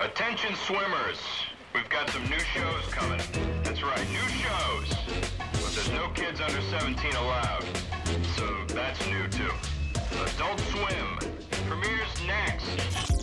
Attention swimmers, we've got some new shows coming. That's right, new shows. But there's no kids under 17 allowed. So that's new too. Adult Swim premieres next.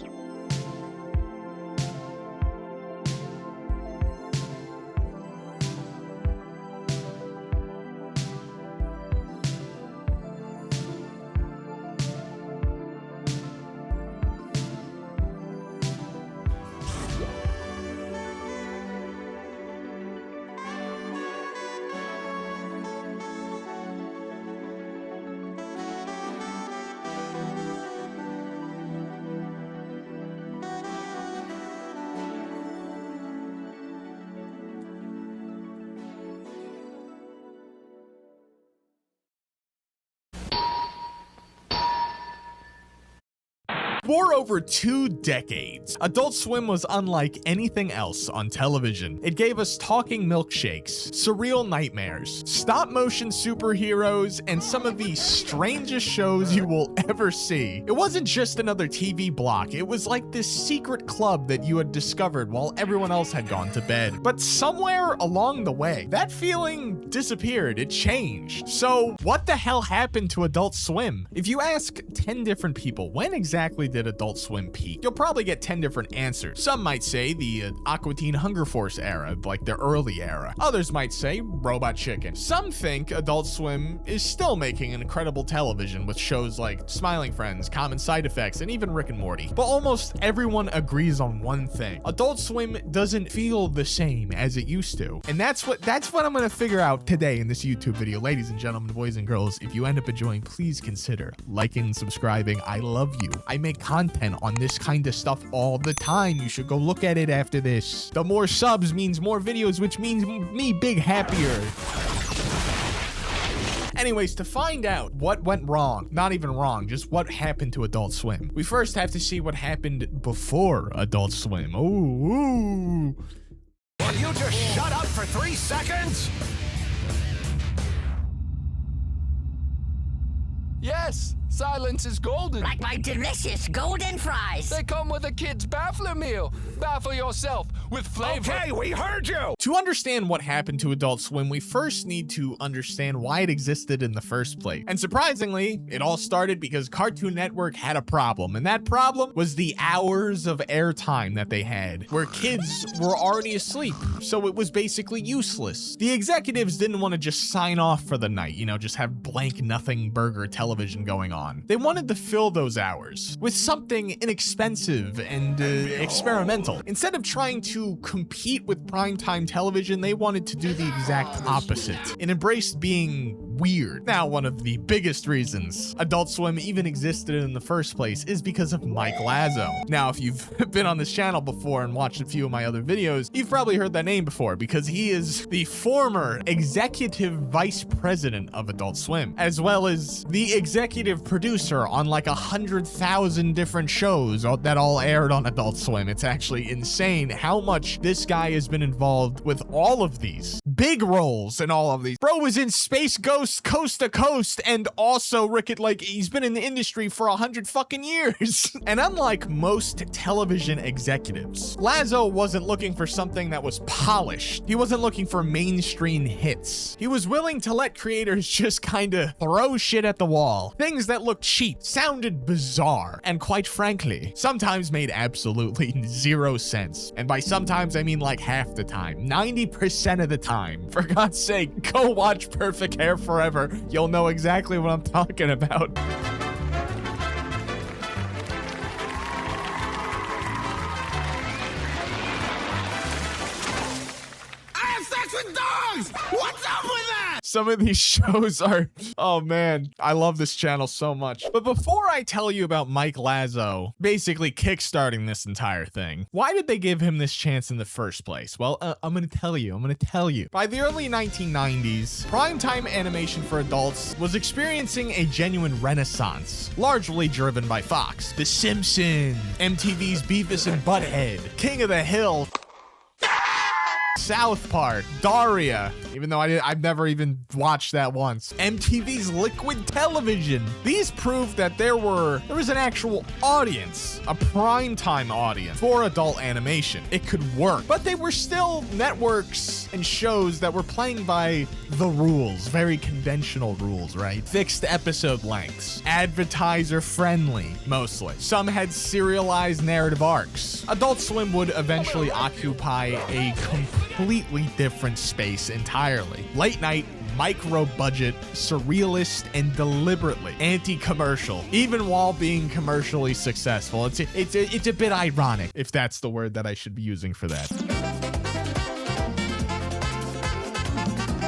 For over 2 decades, Adult Swim was unlike anything else on television. It gave us talking milkshakes, surreal nightmares, stop-motion superheroes, and some of the strangest shows you will ever see. It wasn't just another TV block, it was like this secret club that you had discovered while everyone else had gone to bed. But somewhere along the way, that feeling disappeared, it changed. So what the hell happened to Adult Swim? If you ask 10 different people, when exactly did Adult Swim peak? You'll probably get 10 different answers. Some might say the Aqua Teen Hunger Force era, like the early era. Others might say Robot Chicken. Some think Adult Swim is still making incredible television with shows like Smiling Friends, Common Side Effects, and even Rick and Morty. But almost everyone agrees on one thing. Adult Swim doesn't feel the same as it used to. And that's what I'm gonna figure out today in this YouTube video. Ladies and gentlemen, boys and girls, if you end up enjoying, please consider liking and subscribing. I love you. I make content on this kind of stuff all the time. You should go look at it after this. The more subs means more videos, which means me big happier. Anyways, to find out what went wrong, not even wrong, just what happened to Adult Swim, we first have to see what happened before Adult Swim. Ooh. Will you just shut up for 3 seconds? Yes, silence is golden. Like my delicious golden fries. They come with a kid's baffler meal. Baffle yourself with flavor. Okay, we heard you! To understand what happened to Adult Swim, we first need to understand why it existed in the first place. And surprisingly, it all started because Cartoon Network had a problem, and that problem was the hours of airtime that they had, where kids were already asleep, so it was basically useless. The executives didn't want to just sign off for the night, you know, just have blank nothing burger television going on. They wanted to fill those hours with something inexpensive and experimental. Instead of trying to compete with primetime television, they wanted to do the exact opposite and embraced being weird. Now, one of the biggest reasons Adult Swim even existed in the first place is because of Mike Lazo. Now, if you've been on this channel before and watched a few of my other videos, you've probably heard that name before because he is the former executive vice president of Adult Swim, as well as the executive producer on like 100,000 different shows that all aired on Adult Swim. It's actually insane how much this guy has been involved with all of these big roles in all of these. Bro was in Space Ghost Coast to Coast, and also he's been in the industry for 100 fucking years. And unlike most television executives, Lazo wasn't looking for something that was polished. He wasn't looking for mainstream hits. He was willing to let creators just kind of throw shit at the wall. Things that looked cheap, sounded bizarre, and quite frankly, sometimes made absolutely zero sense. And by sometimes, I mean like half the time, 90% of the time. For God's sake, go watch Perfect Hair Forever. You'll know exactly what I'm talking about. I have sex with dogs! What's up with that? Some of these shows are, oh man, I love this channel so much. But before I tell you about Mike Lazo basically kickstarting this entire thing, why did they give him this chance in the first place? Well, I'm gonna tell you. By the early 1990s, primetime animation for adults was experiencing a genuine renaissance, largely driven by Fox. The Simpsons, MTV's Beavis and Butthead, King of the Hill, South Park, Daria, even though I've never even watched that once. MTV's Liquid Television. These proved that there was an actual audience, a primetime audience for adult animation. It could work, but they were still networks and shows that were playing by the rules, very conventional rules, right? Fixed episode lengths, advertiser friendly, mostly. Some had serialized narrative arcs. Adult Swim would eventually occupy a completely different space entirely. Late night, micro-budget, surrealist, and deliberately anti-commercial, even while being commercially successful. It's a bit ironic, if that's the word that I should be using for that.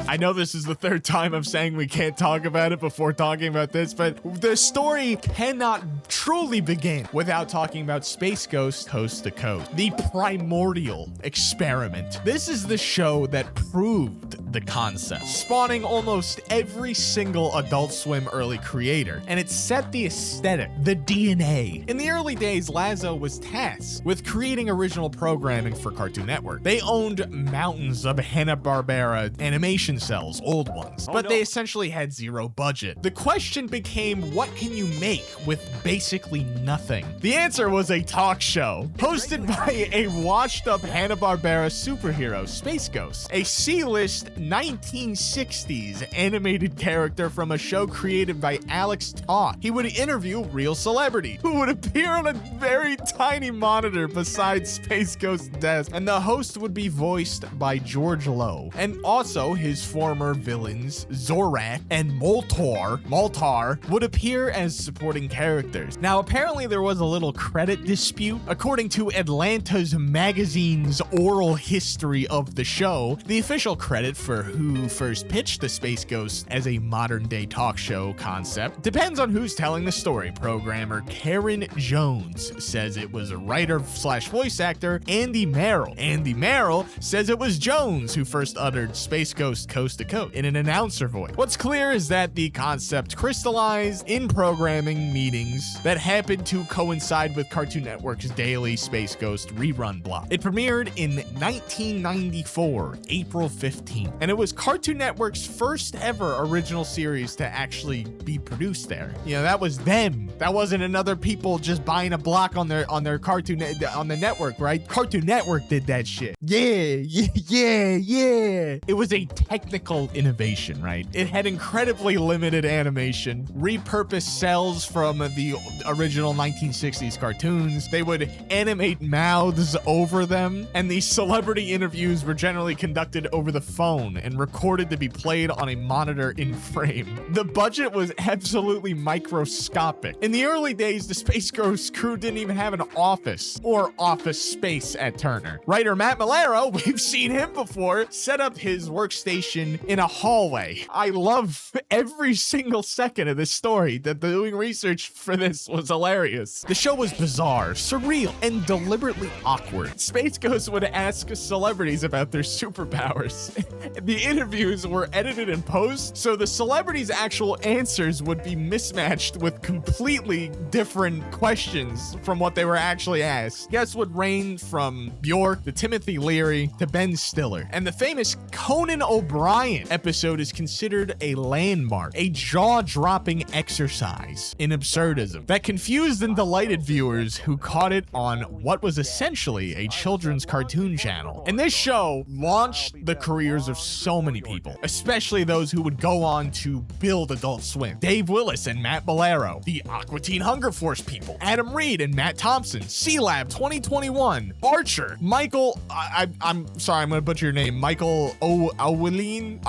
I know this is the third time I'm saying we can't talk about it before talking about this, but the story cannot truly begin without talking about Space Ghost Coast to Coast, the primordial experiment. This is the show that proved the concept, spawning almost every single Adult Swim early creator, and it set the aesthetic, the DNA. In the early days, Lazo was tasked with creating original programming for Cartoon Network. They owned mountains of Hanna-Barbera animation cells, old ones, but they essentially had zero budget. The question became, what can you make with basically nothing? The answer was a talk show hosted by a washed-up Hanna-Barbera superhero, Space Ghost, a C-list 1960s animated character from a show created by Alex Toth. He would interview real celebrities who would appear on a very tiny monitor beside Space Ghost's desk, and the host would be voiced by George Lowe, and also his former villains Zorak and Moltar would appear as supporting characters. Now, apparently there was a little credit dispute. According to Atlanta's magazine's oral history of the show, the official credit for who first pitched the Space Ghost as a modern-day talk show concept depends on who's telling the story. Programmer Karen Jones says it was a writer/voice actor Andy Merrill. Andy Merrill says it was Jones who first uttered Space Ghost Coast to Coast in an announcer voice. What's clear is that the concept crystallized in programming meetings that happened to coincide with Cartoon Network's daily Space Ghost rerun block. It premiered in 1994, April 15th, and it was Cartoon Network's first ever original series to actually be produced there. You know, that was them. That wasn't another people just buying a block on their cartoon on the network, right? Cartoon Network did that shit. Yeah. It was a technical innovation, right? It had incredibly limited animation, repurposed cells from the original 1960s cartoons. They would animate mouths over them, and these celebrity interviews were generally conducted over the phone and recorded to be played on a monitor in frame. The budget was absolutely microscopic. In the early days, the Space Ghost crew didn't even have an office or office space at Turner. Writer Matt Malero, we've seen him before, set up his workstation in a hallway. I love every single second of this story. That doing research for this was hilarious. The show was bizarre, surreal, and deliberately awkward. Space Ghost would ask celebrities about their superpowers. The interviews were edited in post, so the celebrities' actual answers would be mismatched with completely different questions from what they were actually asked. Guests would range from Bjork to Timothy Leary to Ben Stiller. And the famous Conan O'Brien episode is considered a landmark, a jaw-dropping exercise in absurdism that confused and delighted viewers who caught it on what was essentially a children's cartoon channel. And this show launched the careers of so many people, especially those who would go on to build Adult Swim. Dave Willis and Matt Bolero, the Aqua Teen Hunger Force people, Adam Reed and Matt Thompson, C-Lab 2021, Archer, Michael, I'm sorry, I'm gonna butcher your name, Michael Awileen,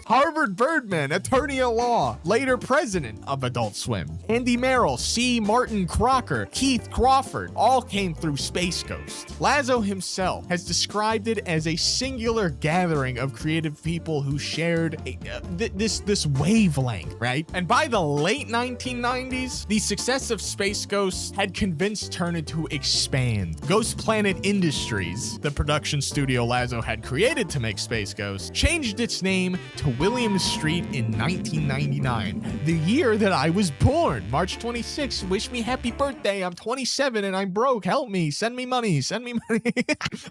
Harvard Birdman, attorney at law, later president of Adult Swim, Andy Merrill, C. Martin Crocker, Keith Crawford, all came through Space Ghost. Lazo himself has described it as a singular gag gathering of creative people who shared this wavelength, right? And by the late 1990s, the success of Space Ghost had convinced Turner to expand. Ghost Planet Industries, the production studio Lazo had created to make Space Ghost, changed its name to Williams Street in 1999, the year that I was born. March 26th, wish me happy birthday. I'm 27 and I'm broke. Help me. Send me money. Send me money.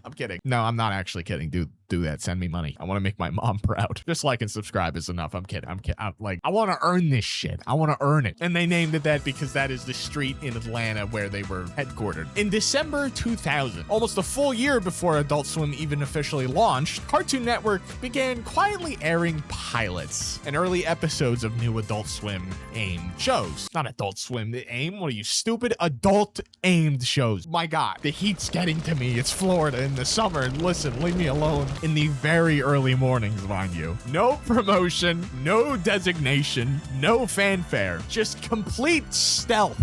I'm kidding. No, I'm not actually kidding. Do that. Send me money. I want to make my mom proud. Just like and subscribe is enough. I'm kidding. I want to earn this shit. I want to earn it. And they named it that because that is the street in Atlanta where they were headquartered. In December 2000, almost a full year before Adult Swim even officially launched, Cartoon Network began quietly airing pilots and early episodes of new Adult Swim aimed shows. Not Adult Swim AIM. What are you, stupid? Adult aimed shows. My God, the heat's getting to me. It's Florida in the summer. Listen, leave me alone. In the very early mornings, mind you. No promotion, no designation, no fanfare, just complete stealth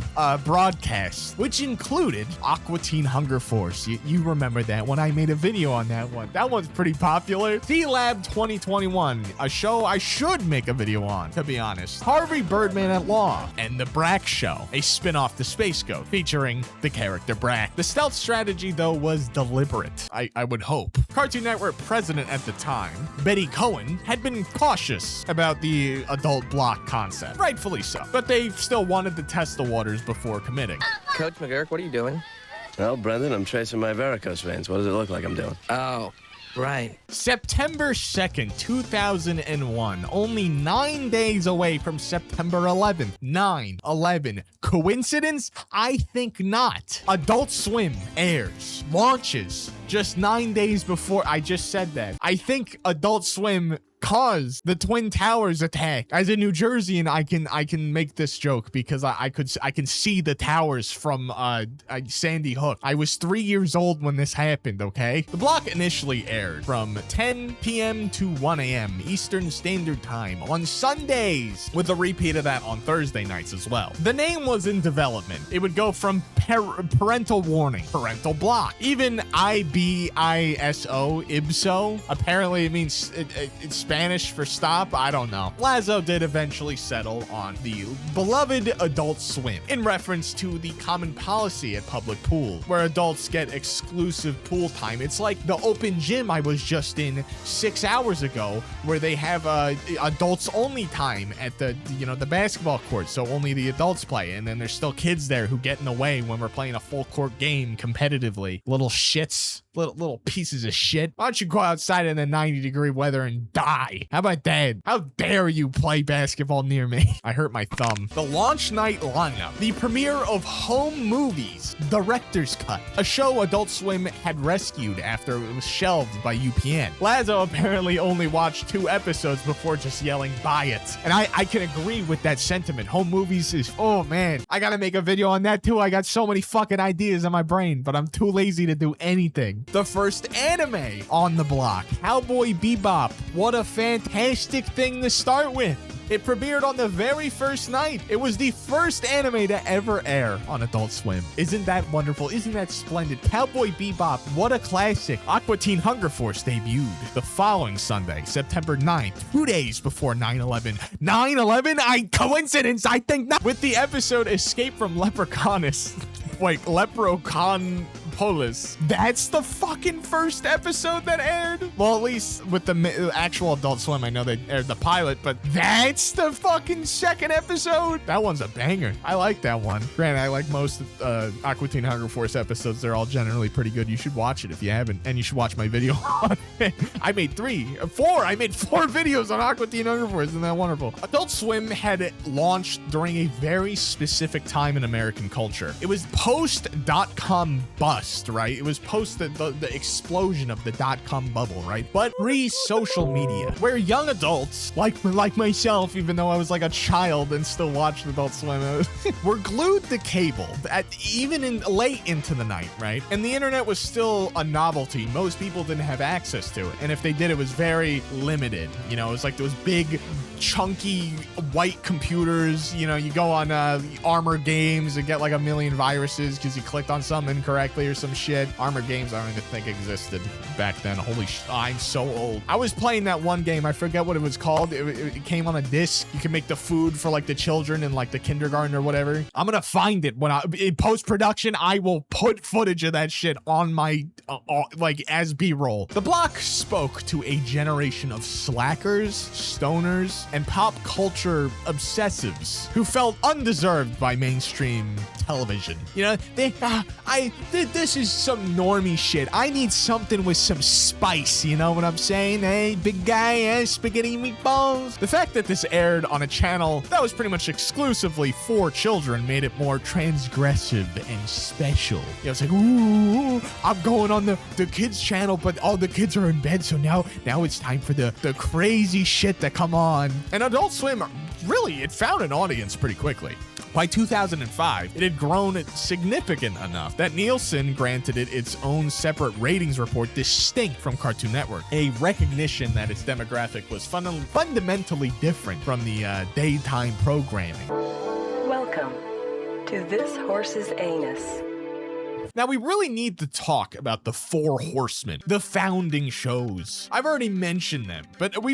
broadcast, which included Aqua Teen Hunger Force. You remember that one? I made a video on that one. That one's pretty popular. D-Lab 2021, a show I should make a video on, to be honest. Harvey Birdman at Law, and The Brack Show, a spin-off to Space Ghost, featuring the character Brack. The stealth strategy, though, was deliberate, I would hope. Cartoon Network president at the time, Betty Cohen, had been cautious about the adult block concept. Rightfully so. But they still wanted to test the waters before committing. Coach McGurk, what are you doing? Well, Brendan, I'm tracing my varicose veins. What does it look like I'm doing? Oh, right. September 2nd, 2001, only 9 days away from September 11th. 9/11. Coincidence? I think not. Adult Swim airs, launches just 9 days before. I just said that. I think Adult Swim caused the Twin Towers attack. As a New Jerseyan, I can make this joke because I can see the towers from Sandy Hook. I was 3 years old when this happened, okay? The block initially aired from 10 p.m. to 1 a.m. Eastern Standard Time on Sundays, with a repeat of that on Thursday nights as well. The name was in development. It would go from parental warning, parental block, even IBISO, IBSO. Apparently it means it's Spanish for stop. I don't know. Lazo did eventually settle on the beloved Adult Swim, in reference to the common policy at public pools, where adults get exclusive pool time. It's like the open gym I was just in 6 hours ago, where they have adults only time at the basketball court, so only the adults play, and then there's still kids there who get in the way when we're playing a full court game competitively. Little shits. Little pieces of shit. Why don't you go outside in the 90-degree weather and die? How about that? How dare you play basketball near me? I hurt my thumb. The launch night lineup. The premiere of Home Movies, Director's Cut, a show Adult Swim had rescued after it was shelved by UPN. Lazo apparently only watched 2 episodes before just yelling, buy it. And I can agree with that sentiment. Home Movies is, oh man, I gotta make a video on that too. I got so many fucking ideas in my brain, but I'm too lazy to do anything. The first anime on the block, Cowboy Bebop. What a fantastic thing to start with. It premiered on the very first night. It was the first anime to ever air on Adult Swim. Isn't that wonderful? Isn't that splendid? Cowboy Bebop, what a classic. Aqua Teen Hunger Force debuted the following Sunday, September 9th, 2 days before 9/11. 9/11? Coincidence? I think not. With the episode Escape from Leprechaunus. Wait, Leprechaun Polis. That's the fucking first episode that aired? Well, at least with the actual Adult Swim, I know they aired the pilot, but that's the fucking second episode? That one's a banger. I like that one. Granted, I like most Aqua Teen Hunger Force episodes. They're all generally pretty good. You should watch it if you haven't, and you should watch my video on it. I made 4 videos on Aqua Teen Hunger Force. Isn't that wonderful? Adult Swim had launched during a very specific time in American culture. It was post.com bust, right? It was post the explosion of the .com bubble, right? But pre-social media, where young adults, like myself, even though I was like a child and still watched Adult Swim, were glued to cable, even in late into the night, right? And the internet was still a novelty. Most people didn't have access to it. And if they did, it was very limited. You know, it was like those big, chunky white computers. You know, you go on Armor Games and get like a million viruses because you clicked on something incorrectly or some shit. Armored Games I don't even think existed back then. Holy I'm so old. I was playing that one game. I forget what it was called. It came on a disc. You can make the food for like the children in like the kindergarten or whatever. I'm gonna find it when in post-production. I will put footage of that shit on my like as B-roll. The block spoke to a generation of slackers, stoners, and pop culture obsessives who felt undeserved by mainstream television. You know, this is some normie shit. I need something with some spice, you know what I'm saying? Hey, big guy, spaghetti meatballs. The fact that this aired on a channel that was pretty much exclusively for children made it more transgressive and special. You know, it's like, ooh, I'm going on the kids channel, but all the kids are in bed, so now it's time for the crazy shit to come on. And Adult Swim, really, it found an audience pretty quickly. By 2005, it had grown significant enough that Nielsen granted it its own separate ratings report distinct from Cartoon Network, a recognition that its demographic was fundamentally different from the daytime programming. Welcome to This Horse's Anus. Now, we really need to talk about the Four Horsemen, the founding shows. I've already mentioned them, but we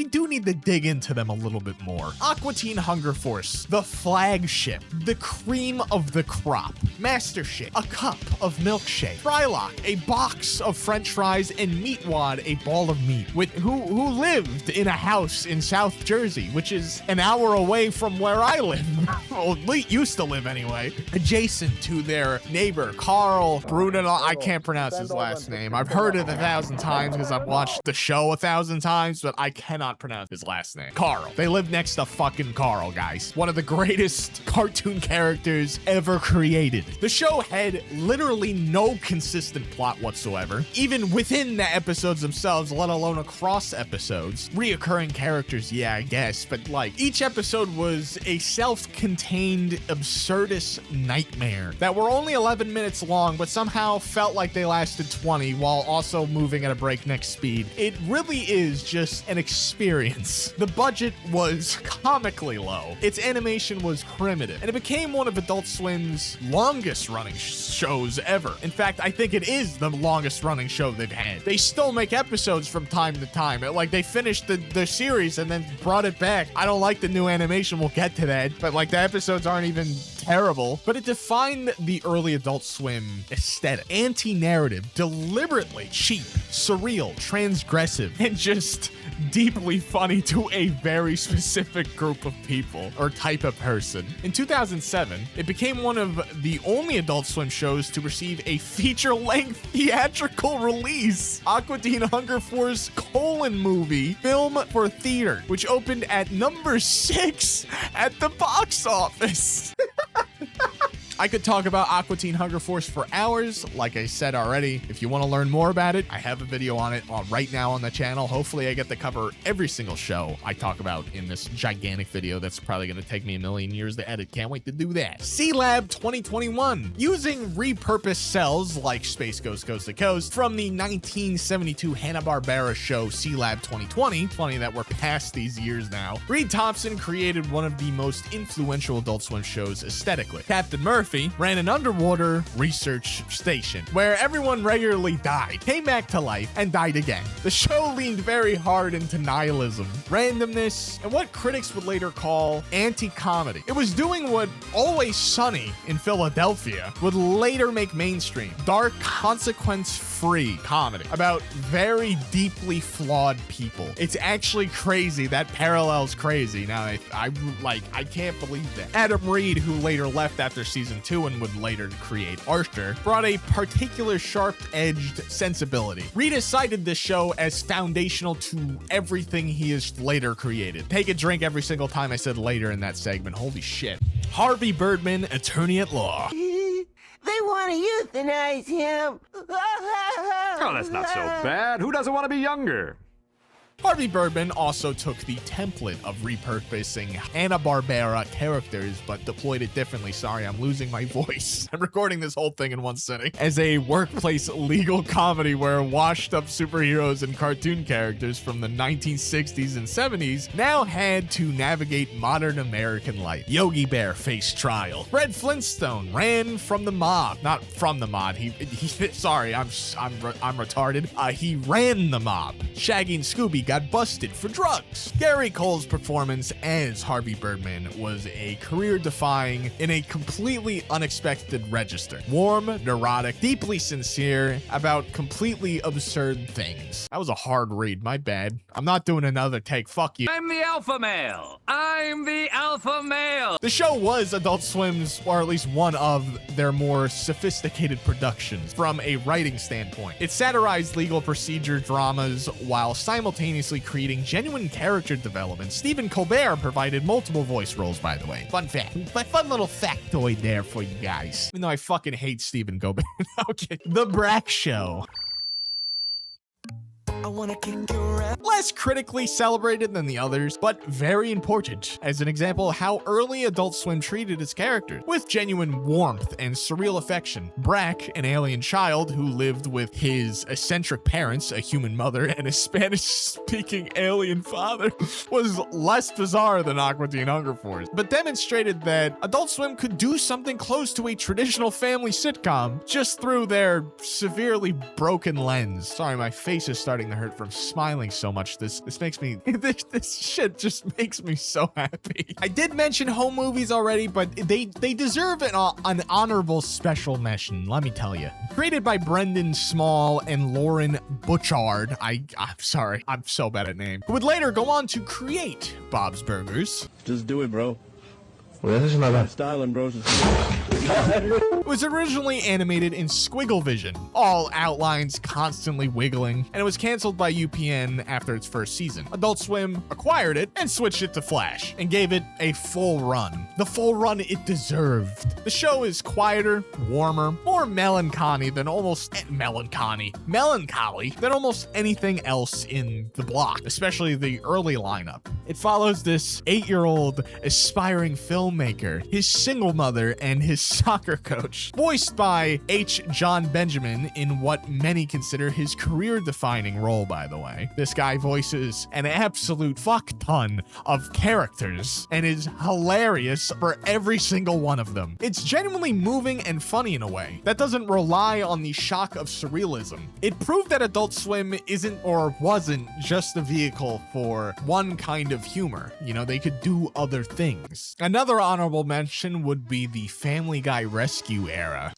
do need to dig into them a little bit more. Aqua Teen Hunger Force, the flagship, the cream of the crop. Master Shake, a cup of milkshake. Frylock, a box of french fries, and Meatwad, a ball of meat, who lived in a house in South Jersey, which is an hour away from where I live. Well, used to live anyway. Adjacent to their neighbor, Carl Bruno, I can't pronounce his last name. I've heard it 1,000 times because I've watched the show 1,000 times, but I cannot pronounce his last name. Carl. They live next to fucking Carl, guys. One of the greatest cartoon characters ever created. The show had literally no consistent plot whatsoever, even within the episodes themselves, let alone across episodes. Reoccurring characters, yeah, I guess, but like each episode was a self-contained absurdist nightmare that were only 11 minutes long, but somehow felt like they lasted 20 while also moving at a breakneck speed. It really is just an experience. The budget was comically low. Its animation was primitive, and it became one of Adult Swim's longest running shows ever. In fact, I think it is the longest running show they've had. They still make episodes from time to time. Like they finished the series and then brought it back. I don't like the new animation. We'll get to that, but like the episodes aren't even terrible, but it defined the early Adult Swim aesthetic. Anti-narrative, deliberately cheap, surreal, transgressive, and just deeply funny to a very specific group of people or type of person. In 2007, it became one of the only Adult Swim shows to receive a feature-length theatrical release. Aqua Teen Hunger Force : movie, film for theater, which opened at number 6 at the box office. I could talk about Aqua Teen Hunger Force for hours, like I said already. If you want to learn more about it, I have a video on it right now on the channel. Hopefully I get to cover every single show I talk about in this gigantic video that's probably going to take me a million years to edit. Can't wait to do that. C-Lab 2021. Using repurposed cells like Space Ghost Coast to Coast from the 1972 Hanna-Barbera show C-Lab 2020, funny that we're past these years now, Reed Thompson created one of the most influential Adult Swim shows aesthetically. Captain Murphy ran an underwater research station where everyone regularly died, came back to life, and died again. The show leaned very hard into nihilism, randomness, and what critics would later call anti-comedy. It was doing what Always Sunny in Philadelphia would later make mainstream. Dark, consequence-free comedy about very deeply flawed people. It's actually crazy. That parallel's crazy. Now, I can't believe that. Adam Reed, who later left after season 2 and would later create Archer, brought a particular sharp-edged sensibility. Reed has cited this show as foundational to everything he has later created. Take a drink every single time I said later in that segment. Holy shit. Harvey Birdman, attorney at law. They want to euthanize him. Oh, that's not so bad. Who doesn't want to be younger? Harvey Birdman also took the template of repurposing Hanna-Barbera characters, but deployed it differently. Sorry, I'm losing my voice. I'm recording this whole thing in one sitting. As a workplace legal comedy where washed-up superheroes and cartoon characters from the 1960s and 70s now had to navigate modern American life. Yogi Bear faced trial. Fred Flintstone ran from the mob. Not from the mob. He sorry, I'm retarded. He ran the mob. Shaggy and Scooby got busted for drugs. Gary Cole's performance as Harvey Birdman was a career-defying in a completely unexpected register. Warm, neurotic, deeply sincere about completely absurd things. That was a hard read, my bad. I'm not doing another take, fuck you. I'm the alpha male. I'm the alpha male. The show was Adult Swim's, or at least one of their more sophisticated productions from a writing standpoint. It satirized legal procedure dramas while simultaneously creating genuine character development. Stephen Colbert provided multiple voice roles, by the way. Fun fact. My fun little factoid there for you guys. Even though I fucking hate Stephen Colbert. Okay. The Brack Show. I wanna kick your ass. Less critically celebrated than the others, but very important. As an example of how early Adult Swim treated its characters, with genuine warmth and surreal affection. Brack, an alien child who lived with his eccentric parents, a human mother, and a Spanish-speaking alien father, was less bizarre than Aqua Teen Hunger Force, but demonstrated that Adult Swim could do something close to a traditional family sitcom just through their severely broken lens. Sorry, my face is starting to hurt from smiling so much. This makes me this shit just makes me so happy. I did mention home movies already, but they deserve an honorable special mention, let me tell you. Created by Brendan Small and Lauren Butchard, I'm sorry, I'm so bad at names, who would later go on to create Bob's Burgers. Just do it, bro. Styling, bro. It was originally animated in squiggle vision, all outlines constantly wiggling, and it was canceled by UPN after its first season. Adult Swim acquired it and switched it to Flash, and gave it a full run. The full run it deserved. The show is quieter, warmer, more melancholy than almost anything else in the block, especially the early lineup. It follows this 8-year-old aspiring filmmaker, his single mother, and his soccer coach, voiced by H. John Benjamin in what many consider his career-defining role, by the way. This guy voices an absolute fuck ton of characters and is hilarious for every single one of them. It's genuinely moving and funny in a way that doesn't rely on the shock of surrealism. It proved that Adult Swim isn't or wasn't just a vehicle for one kind of humor. You know, they could do other things. Another honorable mention would be the Family Guy Rescue era.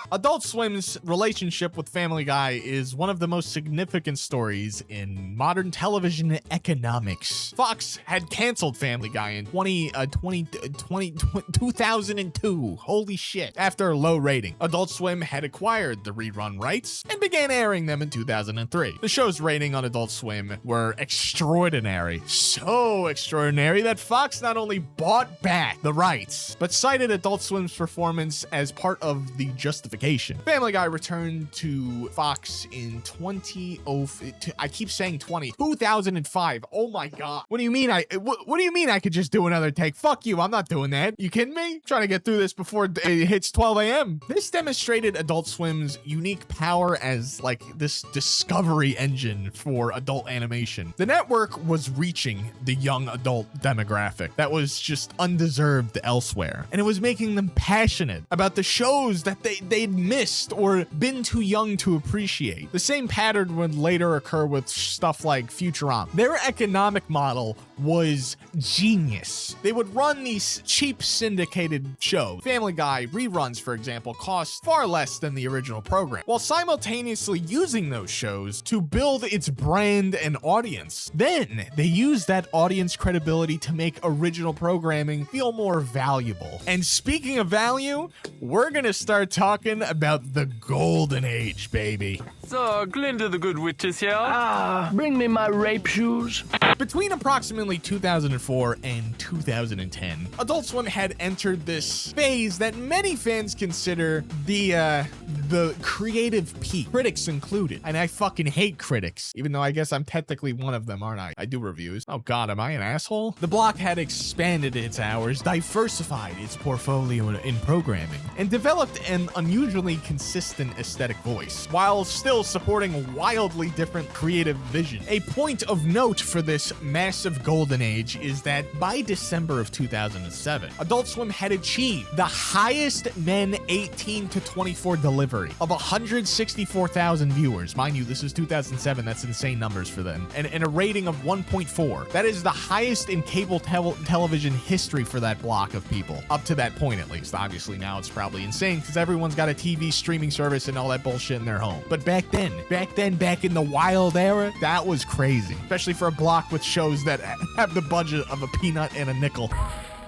Adult Swim's relationship with Family Guy is one of the most significant stories in modern television economics. Fox had canceled Family Guy in 2002. Holy shit. After a low rating, Adult Swim had acquired the rerun rights and began airing them in 2003. The show's rating on Adult Swim were extraordinary. So extraordinary that Fox not only bought back the rights, but cited Adult Swim's performance as part of the justification. Family Guy returned to Fox in 2005. Oh my god. What do you mean what do you mean I could just do another take? Fuck you, I'm not doing that. You kidding me? I'm trying to get through this before it hits 12 a.m. This demonstrated Adult Swim's unique power as like this discovery engine for adult animation. The network was reaching the young adult demographic that was just undeserved elsewhere, and it was making them passionate about the shows that they'd missed or been too young to appreciate. The same pattern would later occur with stuff like Futurama. Their economic model was genius. They would run these cheap syndicated shows. Family Guy reruns, for example, cost far less than the original program, while simultaneously using those shows to build its brand and audience. Then they used that audience credibility to make original programming feel more valuable. And speaking of value, we're gonna start talking talking about the golden age, baby. So, Glinda the Good Witch is here. Bring me my rape shoes. Between approximately 2004 and 2010, Adult Swim had entered this phase that many fans consider the creative peak, critics included. And I fucking hate critics, even though I guess I'm technically one of them, aren't I? I do reviews. Oh god, am I an asshole? The block had expanded its hours, diversified its portfolio in programming, and developed an unusually consistent aesthetic voice, while still supporting wildly different creative vision. A point of note for this massive golden age is that by December of 2007, Adult Swim had achieved the highest men 18 to 24 delivery of 164,000 viewers. Mind you, this is 2007. That's insane numbers for them. And a rating of 1.4. That is the highest in cable television history for that block of people. Up to that point, at least. Obviously, now it's probably insane because everyone's got a TV streaming service and all that bullshit in their home. But back in the wild era, that was crazy. Especially for a block with shows that have the budget of a peanut and a nickel.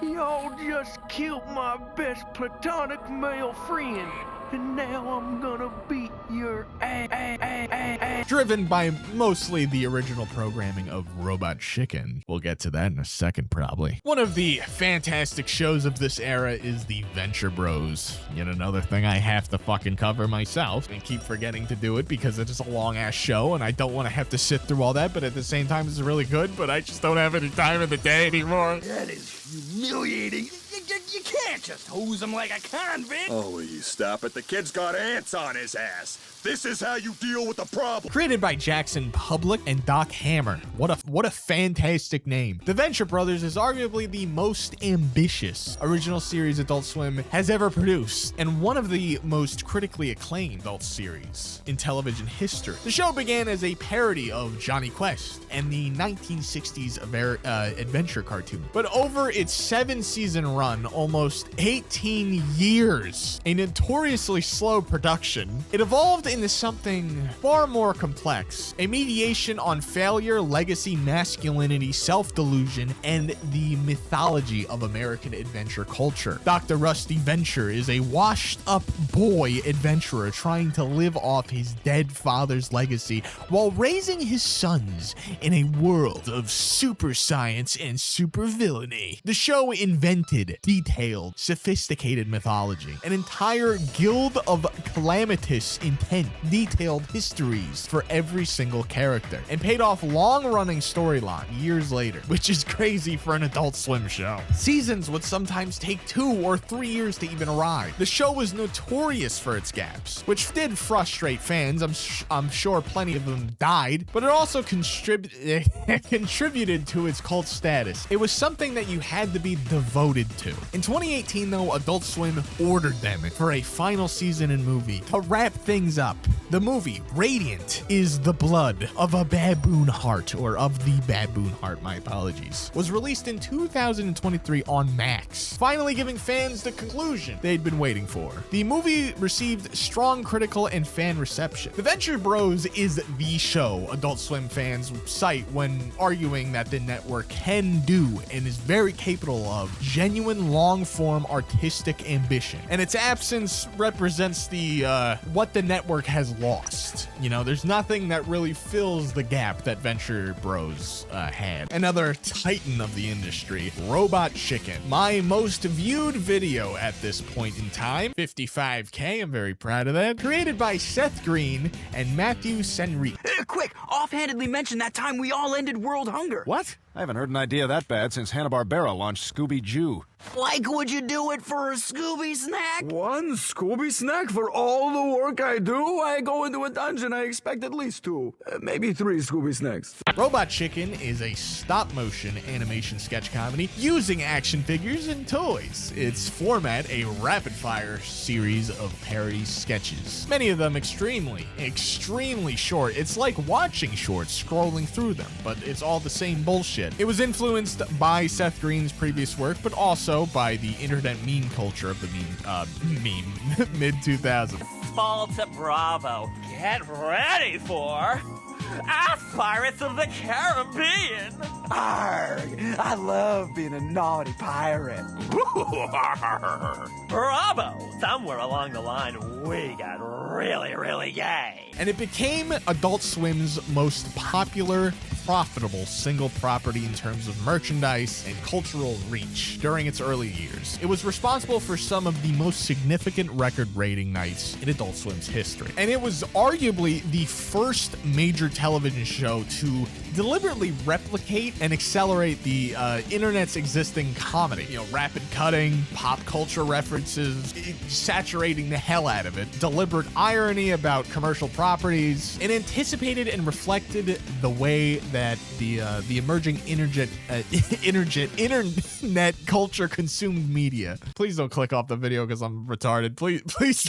Y'all just killed my best platonic male friend, and now I'm gonna beat your ass. Driven by mostly the original programming of Robot Chicken. We'll get to that in a second, probably. One of the fantastic shows of this era is the Venture Bros. Yet another thing I have to fucking cover myself and keep forgetting to do it because it is a long-ass show and I don't want to have to sit through all that, but at the same time, it's really good, but I just don't have any time in the day anymore. That is humiliating. You can't just hose him like a convict. Oh, will you stop it? The kid's got ants on his ass. This is how you deal with the problem. Created by Jackson Public and Doc Hammer. What a fantastic name. The Venture Brothers is arguably the most ambitious original series Adult Swim has ever produced, and one of the most critically acclaimed adult series in television history. The show began as a parody of Johnny Quest and the 1960s adventure cartoon. But over its 7-season run, almost 18 years, a notoriously slow production, it evolved into something far more complex, a mediation on failure, legacy, masculinity, self-delusion, and the mythology of American adventure culture. Dr. Rusty Venture is a washed-up boy adventurer trying to live off his dead father's legacy while raising his sons in a world of super science and super villainy. The show invented detailed, sophisticated mythology, an entire guild of calamitous intent, detailed histories for every single character, and paid off long-running storyline years later, which is crazy for an Adult Swim show. Seasons would sometimes take 2 or 3 years to even arrive. The show was notorious for its gaps, which did frustrate fans. I'm sure plenty of them died, but it also contributed to its cult status. It was something that you had to be devoted to. In 2018, though, Adult Swim ordered them for a final season and movie to wrap things up. The movie, Radiant, is the blood of a baboon heart, or of the baboon heart, my apologies, was released in 2023 on Max, finally giving fans the conclusion they'd been waiting for. The movie received strong critical and fan reception. The Venture Bros is the show Adult Swim fans cite when arguing that the network can do and is very capable of genuine long-form artistic ambition, and its absence represents the what the network has lost. You know, there's nothing that really fills the gap that Venture Bros had. Another titan of the industry, Robot Chicken, my most viewed video at this point in time, 55K. I'm very proud of that. Created by Seth Green and Matthew Senri. Quick, offhandedly mention that time we all ended world hunger. What? I haven't heard an idea that bad since Hanna-Barbera launched Scooby-Doo. Like, would you do it for a Scooby snack? One Scooby snack for all the work I do? I go into a dungeon, I expect at least 2, maybe 3 Scooby snacks. Robot Chicken is a stop-motion animation sketch comedy using action figures and toys. Its format, a rapid-fire series of parody sketches. Many of them extremely short. It's like watching shorts, scrolling through them, but it's all the same bullshit. It was influenced by Seth Green's previous work, but also by the internet meme culture of the mid-2000s. Fall to Bravo. Get ready for Pirates of the Caribbean! Arrgh! I love being a naughty pirate. Bravo! Somewhere along the line, we got really, really gay. And it became Adult Swim's most popular, profitable single property in terms of merchandise and cultural reach during its early years. It was responsible for some of the most significant record rating nights in Adult Swim's history. And it was arguably the first major television show to deliberately replicate and accelerate the internet's existing comedy. You know, rapid cutting, pop culture references, saturating the hell out of it, deliberate irony about commercial properties, and anticipated and reflected the way that the emerging internet culture consumed media. Please don't click off the video because I'm retarded. Please.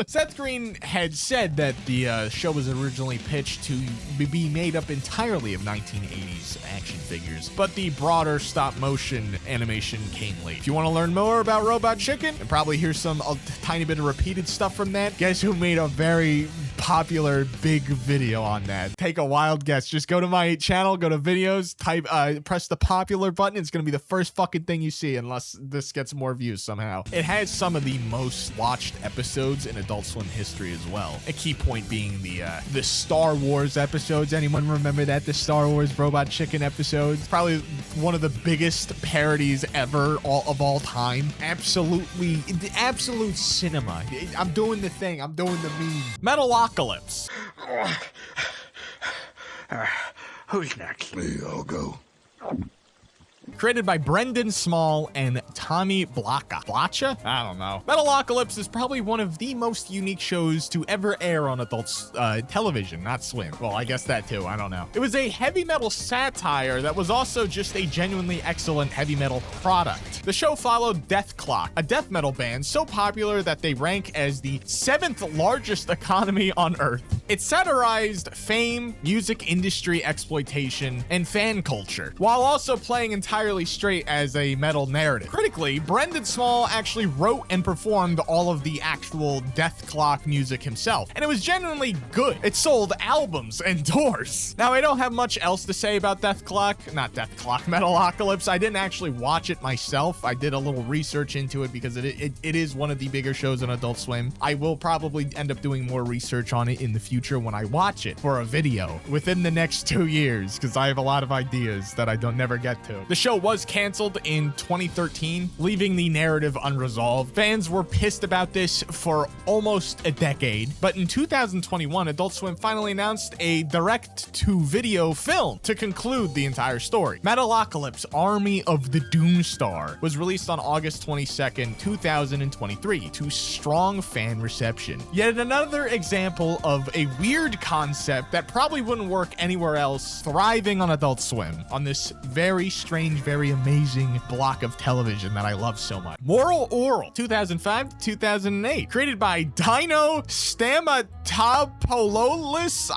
Seth Green had said that the show was originally pitched to be made up entirely of 1980s action figures, but the broader stop motion animation came late. If you want to learn more about Robot Chicken and probably hear a tiny bit of repeated stuff from that, guess who made a very popular big video on that? Take a wild guess. Just go to my channel, go to videos, type press the popular button. It's gonna be the first fucking thing you see unless this gets more views somehow. It has some of the most watched episodes in Adult Swim history as well. A key point being the Star Wars episodes. Anyone remember that? The Star Wars Robot Chicken episodes? Probably one of the biggest parodies ever of all time. Absolutely, the absolute cinema. I'm doing the thing. I'm doing the meme. Metalocalypse. Who's next? Me, I'll go. Created by Brendan Small and Tommy Blacha? I don't know. Metalocalypse is probably one of the most unique shows to ever air on adult television, not Swim. Well, I guess that too, I don't know. It was a heavy metal satire that was also just a genuinely excellent heavy metal product. The show followed Death Clock, a death metal band so popular that they rank as the 7th largest economy on Earth. It satirized fame, music industry exploitation, and fan culture, while also playing entirely straight as a metal narrative. Critically, Brendan Small actually wrote and performed all of the actual Death Clock music himself, and it was genuinely good. It sold albums and tours. Now, I don't have much else to say about Metalocalypse. I didn't actually watch it myself. I did a little research into it because it is one of the bigger shows on Adult Swim. I will probably end up doing more research on it in the future when I watch it for a video within the next 2 years, because I have a lot of ideas that I don't never get to. The show was canceled in 2013, leaving the narrative unresolved. Fans were pissed about this for almost a decade, but in 2021, Adult Swim finally announced a direct-to-video film to conclude the entire story. Metalocalypse Army of the Doomstar was released on August 22nd, 2023, to strong fan reception. Yet another example of a weird concept that probably wouldn't work anywhere else, thriving on Adult Swim, on this very strange, very amazing block of television that I love so much. Moral Oral, 2005 to 2008, created by Dino Stamatopoulos.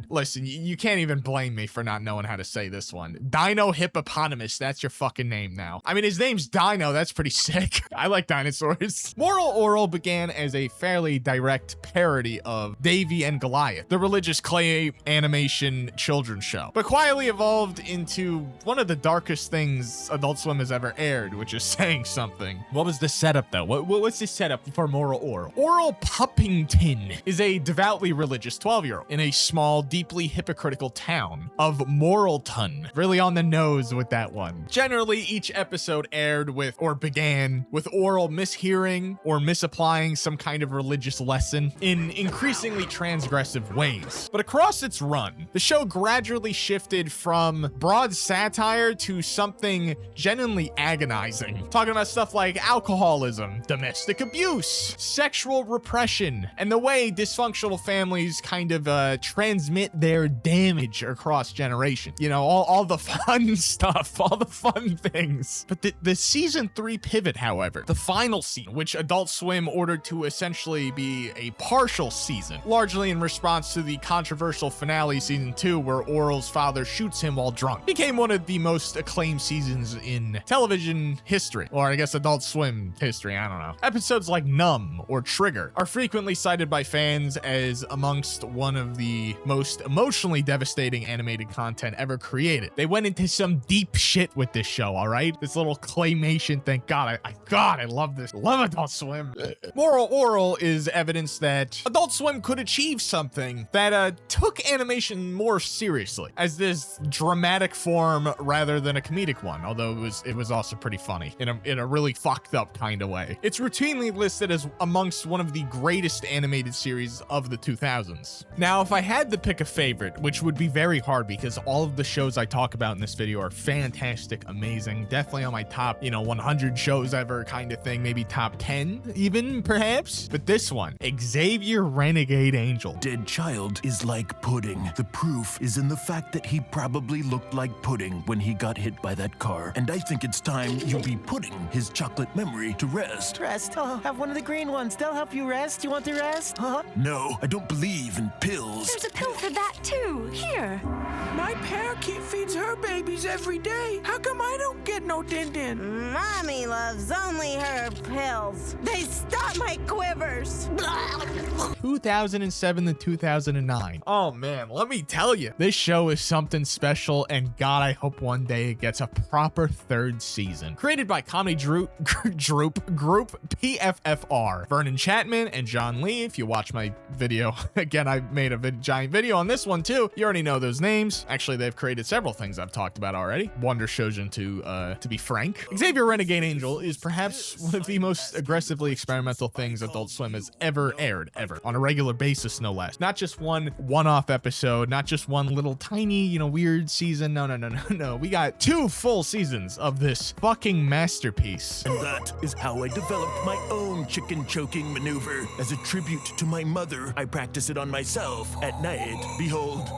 Listen, you can't even blame me for not knowing how to say this one. Dino Hippopotamus, that's your fucking name now. I mean, his name's Dino, that's pretty sick. I like dinosaurs. Moral Oral began as a fairly direct parody of Davey and Goliath, the religious clay animation children's show, but quietly evolved into one of the darkest things Adult Swim has ever aired, which is saying something. What was the setup though? What's the setup for Moral Oral? Oral Puppington is a devoutly religious 12-year-old in a small, deeply hypocritical town of Moralton. Really on the nose with that one. Generally, each episode aired with or began with Oral mishearing or misapplying some kind of religious lesson in increasingly transgressive ways. But across its run, the show gradually shifted from broad satire to something genuinely agonizing, talking about stuff like alcoholism, domestic abuse, sexual repression, and the way dysfunctional families kind of transmit their damage across generations. You know, all the fun stuff, all the fun things. But the season 3 pivot, however, the final season, which Adult Swim ordered to essentially be a partial season, largely in response to the controversial finale season 2 where Oral's father shoots him while drunk, became one of the most most acclaimed seasons in television history, or I guess Adult Swim history, I don't know. Episodes like Numb or Trigger are frequently cited by fans as amongst one of the most emotionally devastating animated content ever created. They went into some deep shit with this show, all right? This little claymation, thank God. I love this. Love Adult Swim. Moral Oral is evidence that Adult Swim could achieve something that took animation more seriously as this dramatic form rather than a comedic one, although it was also pretty funny in a really fucked up kind of way. It's routinely listed as amongst one of the greatest animated series of the 2000s. Now, if I had to pick a favorite, which would be very hard because all of the shows I talk about in this video are fantastic, amazing, definitely on my top, 100 shows ever kind of thing, maybe top 10 even, perhaps. But this one, Xavier Renegade Angel. Dead child is like pudding. The proof is in the fact that he probably looked like pudding when he got hit by that car. And I think it's time you be putting his chocolate memory to rest. Rest? Oh, have one of the green ones. They'll help you rest. You want to rest? Huh? No, I don't believe in pills. There's a pill for that too. Here. My parakeet feeds her babies every day. How come I don't get no din-din? Mommy loves only her pills. They stop my quivers. 2007 to 2009. Oh man, let me tell you, this show is something special, and God, I hope one day it gets a proper third season. Created by comedy group PFFR, Vernon Chatman and John Lee. If you watch my video, again, I made a giant video on this one too. You already know those names. Actually, they've created several things I've talked about already. Wonder Shoujo to be frank. Xavier Renegade Angel is perhaps one of the most aggressively experimental things Adult Swim has ever aired, on a regular basis, no less. Not just one-off episode, not just one little tiny, weird season. No. We got 2 full seasons of this fucking masterpiece. And that is how I developed my own chicken choking maneuver. As a tribute to my mother, I practice it on myself at night. Behold.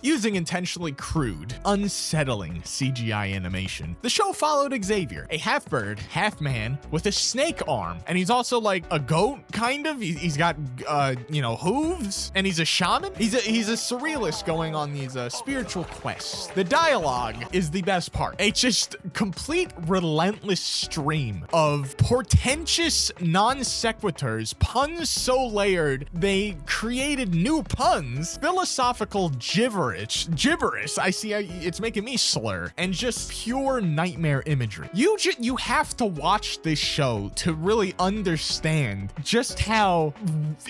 Using intentionally crude, unsettling CGI animation, the show followed Xavier, a half bird, half man with a snake arm, and he's also like a goat, kind of. He's got hooves, and he's a shaman. He's a surrealist going on these spiritual quests. The dialogue is the best part. A just complete relentless stream of portentous non sequiturs, puns so layered they created new puns, philosophical gibberish. I see it's making me slur, and just pure nightmare imagery. You have to watch this show to really understand just how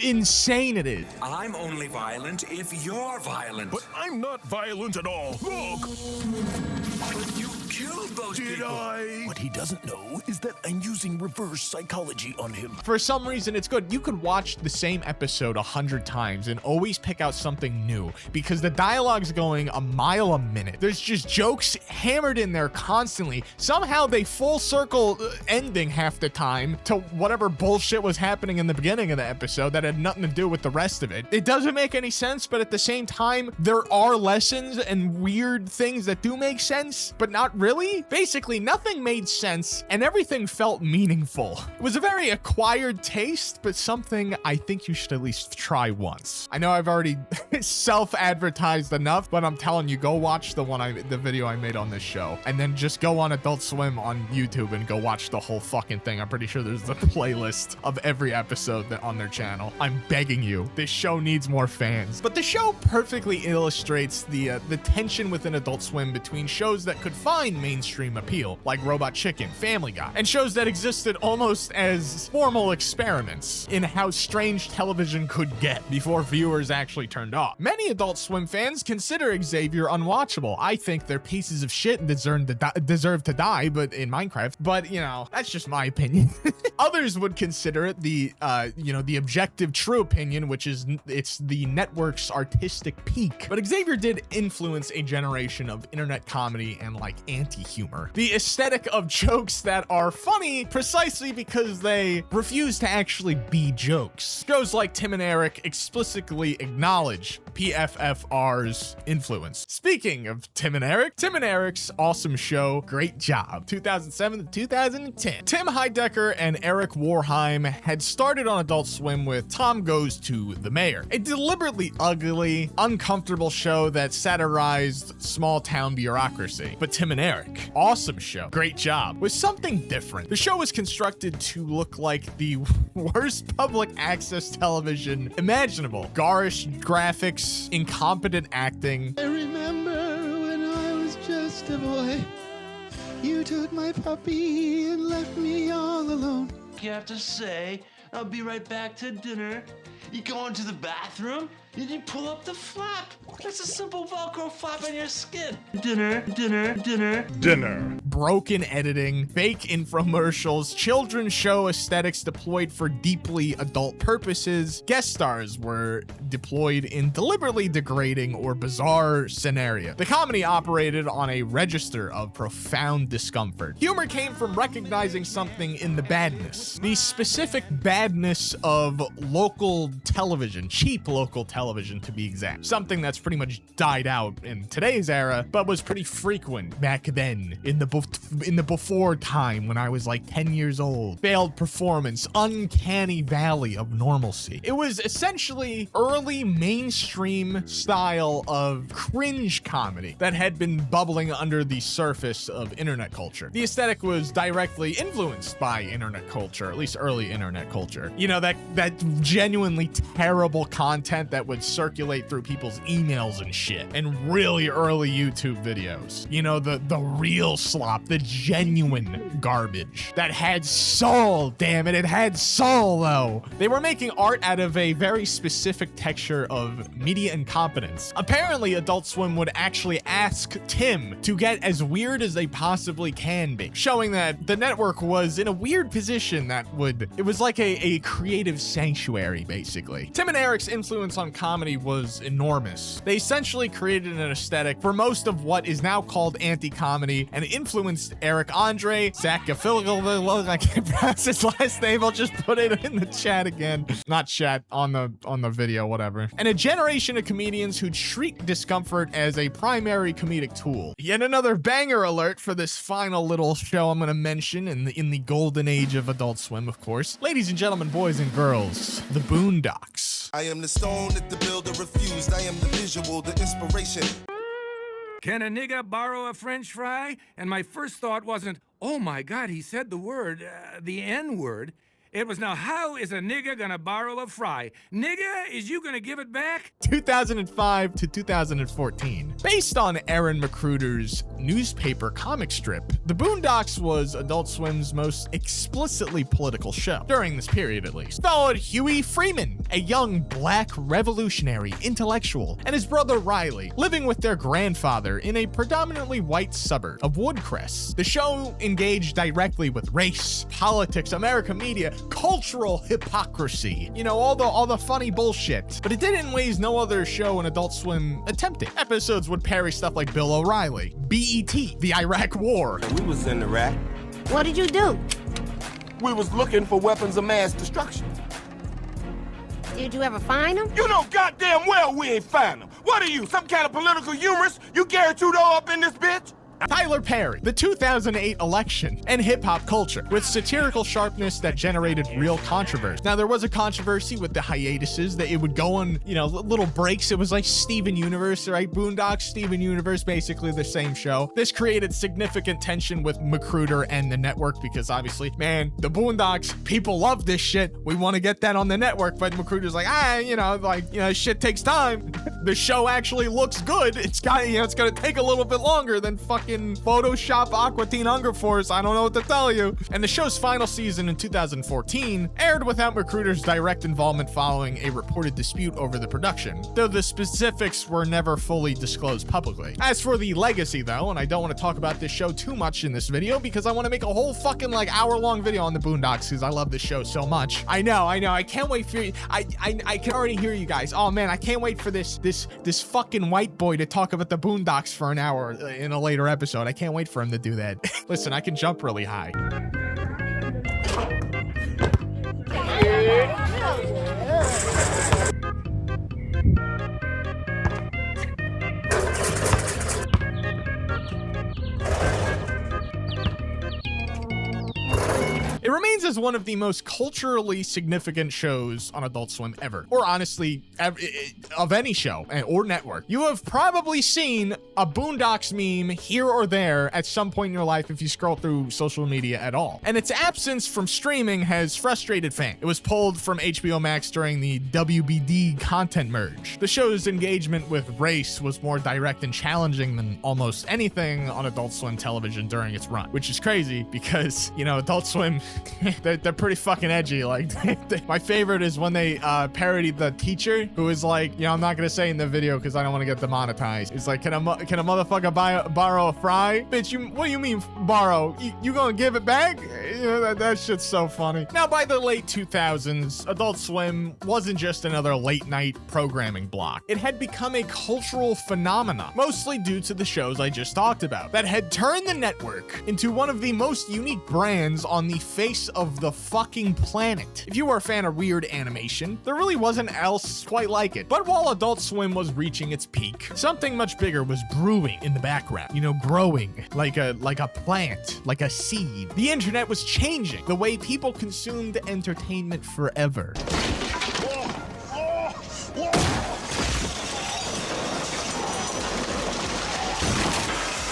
insane it is. I'm only violent if you're violent. But I'm not violent at all. Look! But you killed those people. Did I? What he doesn't know is that I'm using reverse psychology on him. For some reason, it's good. You could watch the same episode 100 times and always pick out something new because the dialogue's going a mile a minute. There's just jokes hammered in there constantly. Somehow they full circle ending half the time to whatever bullshit was happening in the beginning of the episode that had nothing to do with the rest of it. It doesn't make any sense, but at the same time, there are lessons and weird things that do make sense, but not really. Basically, nothing made sense and everything felt meaningful. It was a very acquired taste, but something I think you should at least try once. I know I've already self-advertised enough, but I'm telling you, go watch the video I made on this show, and then just go on Adult Swim on YouTube and go watch the whole fucking thing. I'm pretty sure there's a playlist of every episode on their channel. I'm begging you, this show needs more fans. But the show perfectly illustrates the tension within Adult Swim between shows that could find mainstream appeal, like Robot Chicken, Family Guy, and shows that existed almost as formal experiments in how strange television could get before viewers actually turned off. Many Adult Swim fans consider Xavier unwatchable. I think they're pieces of shit and deserve to die, but in Minecraft. But that's just my opinion. Others would consider it the objective true opinion, which is it's the network's artistic peak. But Xavier did influence a generation of internet comedy and like anti-humor. humor. The aesthetic of jokes that are funny precisely because they refuse to actually be jokes. Shows like Tim and Eric explicitly acknowledge PFFR's influence. Speaking of Tim and Eric's awesome show, Great Job, 2007 to 2010. Tim Heidecker and Eric Warheim had started on Adult Swim with Tom Goes to the Mayor, a deliberately ugly, uncomfortable show that satirized small town bureaucracy. But Tim and Eric, awesome show, Great Job, was something different. The show was constructed to look like the worst public access television imaginable. Garish graphics, incompetent acting. I remember when I was just a boy. You took my puppy and left me all alone. You have to say, I'll be right back to dinner. You go into the bathroom and you pull up the flap. That's a simple Velcro flap on your skin. Dinner, dinner, dinner. Dinner. Broken editing, fake infomercials, children's show aesthetics deployed for deeply adult purposes. Guest stars were deployed in deliberately degrading or bizarre scenarios. The comedy operated on a register of profound discomfort. Humor came from recognizing something in the badness. The specific badness of local television, cheap local television to be exact. Something that's pretty much died out in today's era, but was pretty frequent back then in the before time when I was like 10 years old. Failed performance, uncanny valley of normalcy. It was essentially early mainstream style of cringe comedy that had been bubbling under the surface of internet culture. The aesthetic was directly influenced by internet culture, at least early internet culture. You know, that genuinely terrible content that would circulate through people's emails and shit, and really early YouTube videos. You know, the real slop, the genuine garbage that had soul, damn it. It had soul, though. They were making art out of a very specific texture of media incompetence. Apparently, Adult Swim would actually ask Tim to get as weird as they possibly can be, showing that the network was in a weird position that it was like a creative sanctuary, basically. Tim and Eric's influence on comedy was enormous. They essentially created an aesthetic for most of what is now called anti-comedy and influenced Eric Andre, Zach Gaffigal, I can't pronounce his last name, I'll just put it in the chat again. Not chat, on the video, whatever. And a generation of comedians who treat discomfort as a primary comedic tool. Yet another banger alert for this final little show I'm gonna mention in the golden age of Adult Swim, of course. Ladies and gentlemen, boys and girls, the Boondocks. I am the stone that the builder refused. I am the visual, the inspiration. Can a nigga borrow a French fry? And my first thought wasn't, oh my God, he said the word, the N-word. It was, now how is a nigga gonna borrow a fry? Nigga, is you gonna give it back? 2005 to 2014. Based on Aaron McCruder's newspaper comic strip, The Boondocks was Adult Swim's most explicitly political show, during this period at least. Followed Huey Freeman, a young black revolutionary intellectual, and his brother Riley, living with their grandfather in a predominantly white suburb of Woodcrest. The show engaged directly with race, politics, American media, cultural hypocrisy, you know, all the funny bullshit. But it did it in ways no other show in Adult Swim attempted. Episodes would parry stuff like Bill O'Reilly, BET, the Iraq War. We was in Iraq. What did you do? We was looking for weapons of mass destruction. Did you ever find them? You know goddamn well we ain't find them. What are you, some kind of political humorist? You Gary Trudeau up in this bitch? Tyler Perry, the 2008 election, and hip-hop culture, with satirical sharpness that generated real controversy. Now, there was a controversy with the hiatuses, that it would go on, you know, little breaks. It was like Steven Universe, right? Boondocks, Steven Universe, basically the same show. This created significant tension with McCruder and the network, because obviously, man, the Boondocks, people love this shit. We want to get that on the network, but McCruder's like, shit takes time. The show actually looks good. It's gonna take a little bit longer than fucking Photoshop Aqua Teen Hunger Force. I don't know what to tell you. And the show's final season in 2014 aired without McCruder's direct involvement following a reported dispute over the production, though the specifics were never fully disclosed publicly. As for the legacy though, and I don't want to talk about this show too much in this video because I want to make a whole fucking like hour-long video on the Boondocks because I love this show so much. I know. I can't wait for you. I can already hear you guys. Oh man, I can't wait for this fucking white boy to talk about the Boondocks for an hour in a later episode. episode. I can't wait for him to do that. Listen, I can jump really high. It remains as one of the most culturally significant shows on Adult Swim ever, or honestly, of any show or network. You have probably seen a Boondocks meme here or there at some point in your life if you scroll through social media at all. And its absence from streaming has frustrated fans. It was pulled from HBO Max during the WBD content merge. The show's engagement with race was more direct and challenging than almost anything on Adult Swim television during its run, which is crazy because, you know, Adult Swim they're pretty fucking edgy. Like, my favorite is when they parodied the teacher who is like, you know, I'm not gonna say in the video because I don't want to get demonetized. It's like, can a motherfucker borrow a fry? Bitch, what do you mean borrow? You gonna give it back? You know, that shit's so funny. Now, by the late 2000s, Adult Swim wasn't just another late night programming block. It had become a cultural phenomenon, mostly due to the shows I just talked about, that had turned the network into one of the most unique brands on the face of the fucking planet. If you were a fan of weird animation, there really wasn't else quite like it. But while Adult Swim was reaching its peak, something much bigger was brewing in the background, you know, growing like a plant, like a seed. The internet was changing the way people consumed entertainment forever.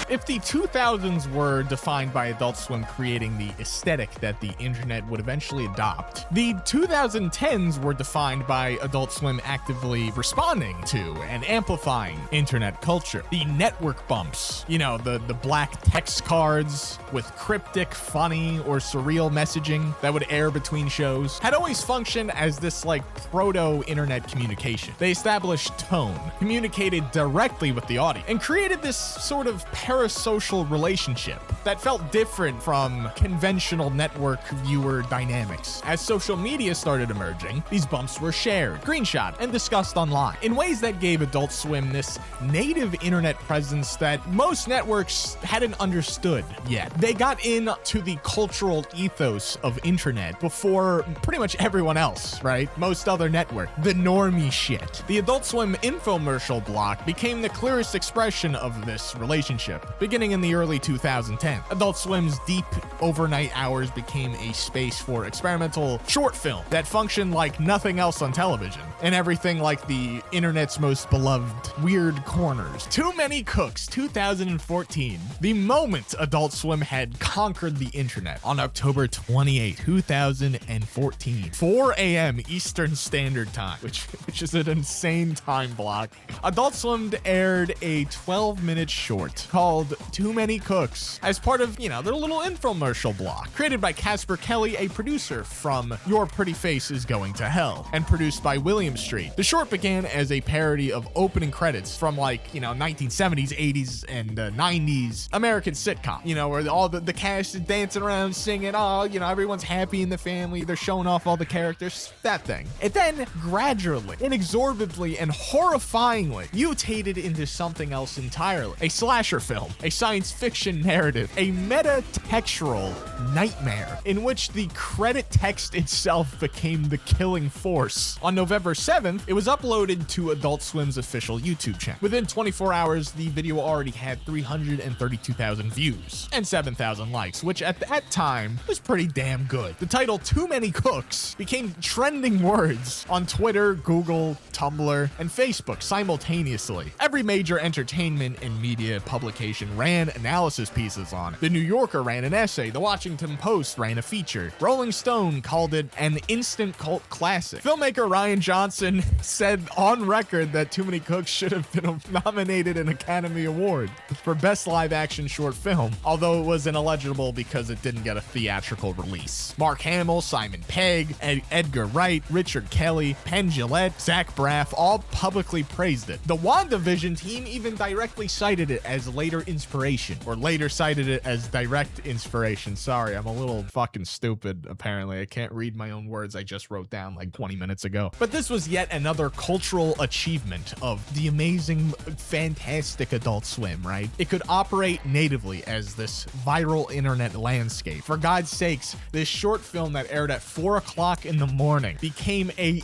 If the 2000s were defined by Adult Swim creating the aesthetic that the internet would eventually adopt, the 2010s were defined by Adult Swim actively responding to and amplifying internet culture. The network bumps, you know, the black text cards with cryptic, funny, or surreal messaging that would air between shows, had always functioned as this like proto-internet communication. They established tone, communicated directly with the audience, and created this sort of parasocial relationship that felt different from conventional network viewer dynamics. As social media started emerging, these bumps were shared, screenshot, and discussed online in ways that gave Adult Swim this native internet presence that most networks hadn't understood yet. They got into the cultural ethos of internet before pretty much everyone else, right? Most other network. The normie shit. The Adult Swim infomercial block became the clearest expression of this relationship. Beginning in the early 2010s, Adult Swim's deep overnight hours became a space for experimental short film that functioned like nothing else on television, and everything like the internet's most beloved weird corners. Too Many Cooks 2014, the moment Adult Swim had conquered the internet on October 28, 2014, 4 a.m. Eastern Standard Time, which is an insane time block. Adult Swim aired a 12-minute short called Too Many Cooks as part of, you know, their little infomercial block, created by Casper Kelly, a producer from Your Pretty Face is Going to Hell, and produced by William Street. The short began as a parody of opening credits from, like, you know, 1970s, 80s, and 90s American sitcom, you know, where all the cast is dancing around singing, oh, you know, everyone's happy in the family, they're showing off all the characters, that thing. It then gradually, inexorably, and horrifyingly mutated into something else entirely. A slasher film, a science fiction narrative, a meta-textual nightmare in which the credit text itself became the killing force. On November 7th, it was uploaded to Adult Swim's official YouTube channel. Within 24 hours, the video already had 332,000 views and 7,000 likes, which at that time was pretty damn good. The title Too Many Cooks became trending words on Twitter, Google, Tumblr, and Facebook simultaneously. Every major entertainment and media publication ran analysis pieces on it. The New Yorker ran an essay, the Washington Post ran a feature, Rolling Stone called it an instant cult classic. Filmmaker Ryan Johnson said on record that Too Many Cooks should have been nominated an Academy Award for Best Live Action Short Film, although it was ineligible because it didn't get a theatrical release. Mark Hamill, Simon Pegg, Edgar Wright, Richard Kelly, Penn Jillette, Zach Braff all publicly praised it. The WandaVision team even directly cited it as later inspiration, or later cited it as direct inspiration. Sorry, I'm a little fucking stupid, apparently. I can't read my own words I just wrote down like 20 minutes ago. But this was yet another cultural achievement of the amazing, fantastic Adult Swim, right? It could operate natively as this viral internet landscape. For God's sakes, this short film that aired at 4 o'clock in the morning became a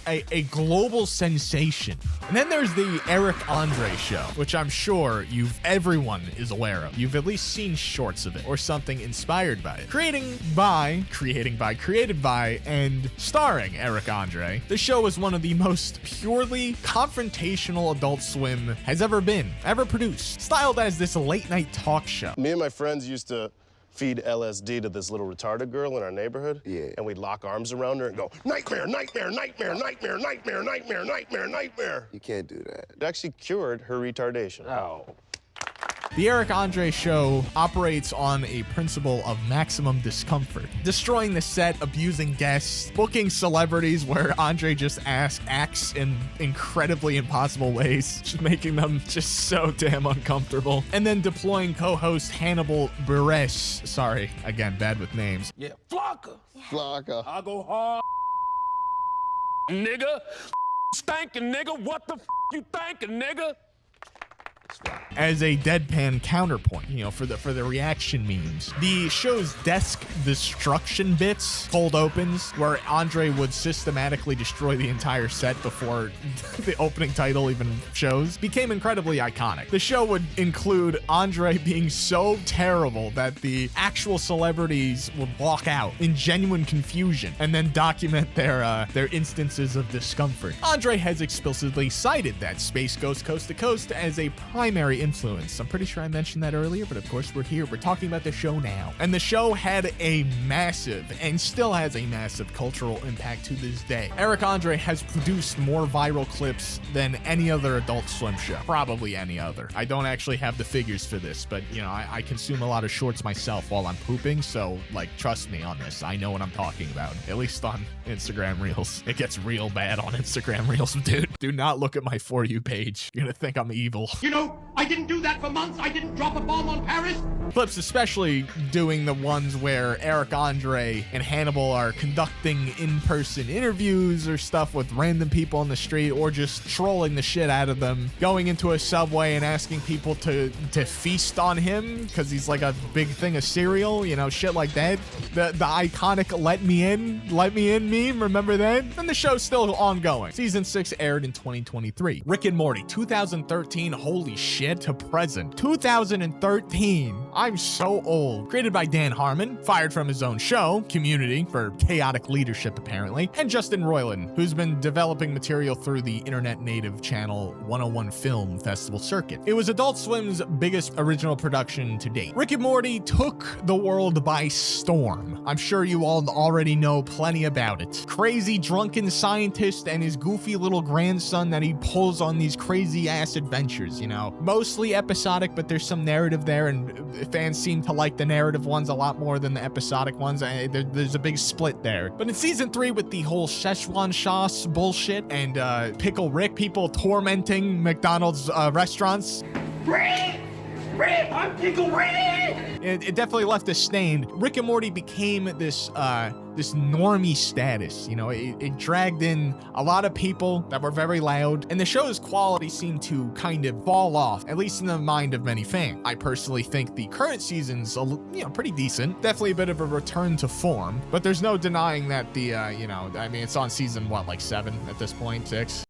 global sensation. And then there's the Eric Andre show, which I'm sure everyone is aware of. You've at least seen shorts of it or something inspired by it. Created by, and starring Eric Andre, the show is one of the most purely confrontational Adult Swim has ever produced. Styled as this late night talk show. Me and my friends used to feed LSD to this little retarded girl in our neighborhood. Yeah. And we'd lock arms around her and go, nightmare, nightmare, nightmare, nightmare, nightmare, nightmare, nightmare, nightmare. You can't do that. It actually cured her retardation. Oh. The Eric Andre show operates on a principle of maximum discomfort, destroying the set, abusing guests, booking celebrities where Andre just acts in incredibly impossible ways, just making them just so damn uncomfortable, and then deploying co-host Hannibal Buress. Sorry, again, bad with names. Yeah, Flocka. Flocka. I go hard, nigga. Stankin' nigga, what the you thinking, nigga? As a deadpan counterpoint, for the reaction memes. The show's desk destruction bits, cold opens, where Andre would systematically destroy the entire set before the opening title even shows, became incredibly iconic. The show would include Andre being so terrible that the actual celebrities would walk out in genuine confusion and then document their instances of discomfort. Andre has explicitly cited that Space Ghost Coast to Coast as a primary influence. I'm pretty sure I mentioned that earlier, but of course we're here. We're talking about the show now. And the show had a massive, and still has a massive, cultural impact to this day. Eric Andre has produced more viral clips than any other Adult Swim show. Probably any other. I don't actually have the figures for this, but I consume a lot of shorts myself while I'm pooping, so trust me on this. I know what I'm talking about. At least on Instagram Reels. It gets real bad on Instagram Reels, dude. Do not look at my For You page. You're gonna think I'm evil. I didn't do that for months. I didn't drop a bomb on Paris. Clips especially doing the ones where Eric Andre and Hannibal are conducting in-person interviews or stuff with random people on the street, or just trolling the shit out of them, going into a subway and asking people to feast on him because he's like a big thing of cereal, shit like that. The iconic let me in meme, remember that? And the show's still ongoing. Season 6 aired in 2023. Rick and Morty, 2013, holy shit, to present. 2013. I'm so old. Created by Dan Harmon, fired from his own show, Community, for chaotic leadership apparently, and Justin Roiland, who's been developing material through the internet native channel 101 Film Festival circuit. It was Adult Swim's biggest original production to date. Rick and Morty took the world by storm. I'm sure you all already know plenty about it. Crazy drunken scientist and his goofy little grandson that he pulls on these crazy ass adventures, Mostly episodic, but there's some narrative there, and fans seem to like the narrative ones a lot more than the episodic ones. There's a big split there. But in season 3, with the whole Szechuan sauce bullshit and Pickle Rick, people tormenting McDonald's restaurants. Rick, I'm Pickle Rick. It definitely left a stain. Rick and Morty became this normie status. It dragged in a lot of people that were very loud, and the show's quality seemed to kind of fall off, at least in the mind of many fans. I personally think the current season's pretty decent. Definitely a bit of a return to form, but there's no denying that it's on season 7 at this point, 6.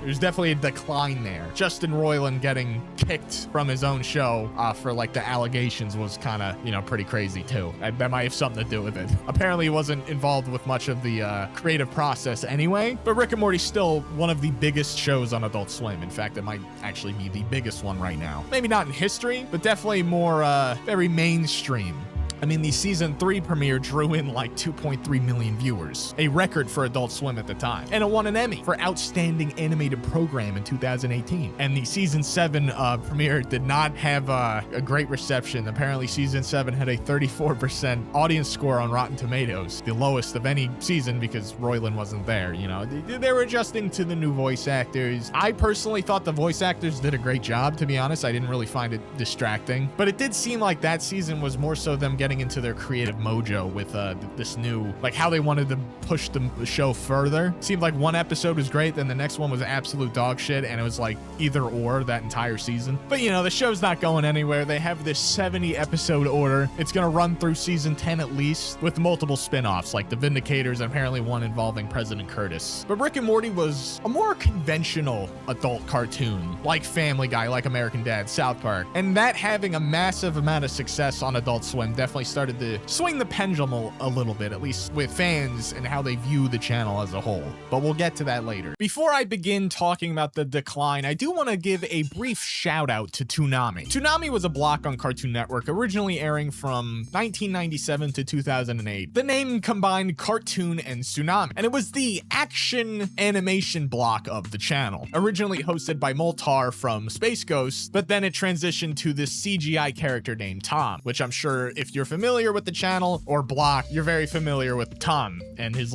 There's definitely a decline there. Justin Roiland getting kicked from his own show for the allegations was kind of, pretty crazy too. That might have something to do with it. Apparently he wasn't involved with much of the creative process anyway, but Rick and Morty's still one of the biggest shows on Adult Swim. In fact, it might actually be the biggest one right now. Maybe not in history, but definitely more very mainstream. I mean, the season 3 premiere drew in like 2.3 million viewers, a record for Adult Swim at the time, and it won an Emmy for Outstanding Animated Program in 2018. And the season 7 premiere did not have a great reception. Apparently, season 7 had a 34% audience score on Rotten Tomatoes, the lowest of any season because Roiland wasn't there. You know, they were adjusting to the new voice actors. I personally thought the voice actors did a great job, to be honest. I didn't really find it distracting, but it did seem like that season was more so them getting into their creative mojo with this new, like how they wanted to push the show further. Seemed like one episode was great, then the next one was absolute dog shit, and it was like either or that entire season. But you know, the show's not going anywhere. They have this 70 episode order. It's gonna run through season 10 at least, with multiple spin-offs like The Vindicators and apparently one involving President Curtis. But Rick and Morty was a more conventional adult cartoon, like Family Guy, like American Dad, South Park, and that having a massive amount of success on Adult Swim definitely started to swing the pendulum a little bit, at least with fans and how they view the channel as a whole. But we'll get to that later. Before I begin talking about the decline, I do want to give a brief shout out to Toonami. Toonami was a block on Cartoon Network, originally airing from 1997 to 2008. The name combined cartoon and tsunami, and it was the action animation block of the channel. Originally hosted by Moltar from Space Ghost, but then it transitioned to this CGI character named Tom, which I'm sure if you're familiar with the channel or block, you're very familiar with Tom and his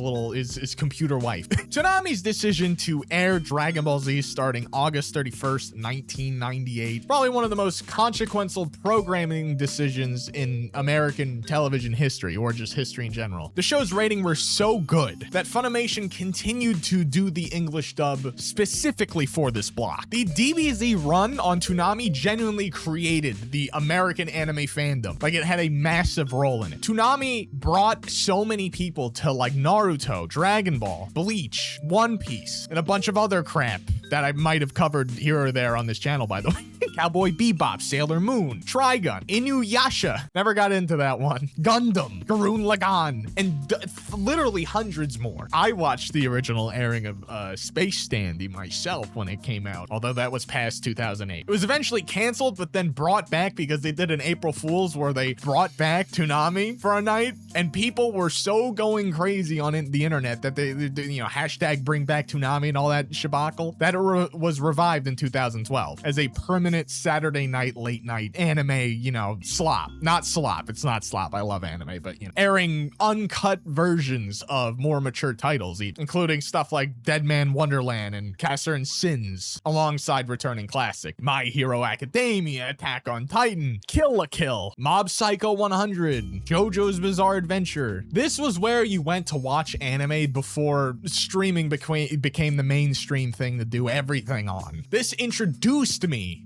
computer wife. Toonami's decision to air Dragon Ball Z starting August 31st, 1998, probably one of the most consequential programming decisions in American television history, or just history in general. The show's rating were so good that Funimation continued to do the English dub specifically for this block. The DBZ run on Toonami genuinely created the American anime fandom. Like, it had a massive role in it. Toonami brought so many people to like Naruto, Dragon Ball, Bleach, One Piece, and a bunch of other crap that I might have covered here or there on this channel, by the way. Cowboy Bebop, Sailor Moon, Trigun, Inuyasha, never got into that one, Gundam, Gurren Lagann, and literally hundreds more. I watched the original airing of Space Dandy myself when it came out, although that was past 2008. It was eventually canceled, but then brought back because they did an April Fool's where they brought back Toonami for a night, and people were so going crazy on the internet that they you know, hashtag bring back Toonami and all that shabackle, that it was revived in 2012 as a permanent Saturday night, late night anime, you know, slop. Not slop. It's not slop. I love anime, but, you know, airing uncut versions of more mature titles, including stuff like Dead Man Wonderland and Casser and Sins, alongside returning classic My Hero Academia, Attack on Titan, Kill la Kill, Mob Psycho 100, JoJo's Bizarre Adventure. This was where you went to watch anime before streaming became the mainstream thing to do everything on. This introduced me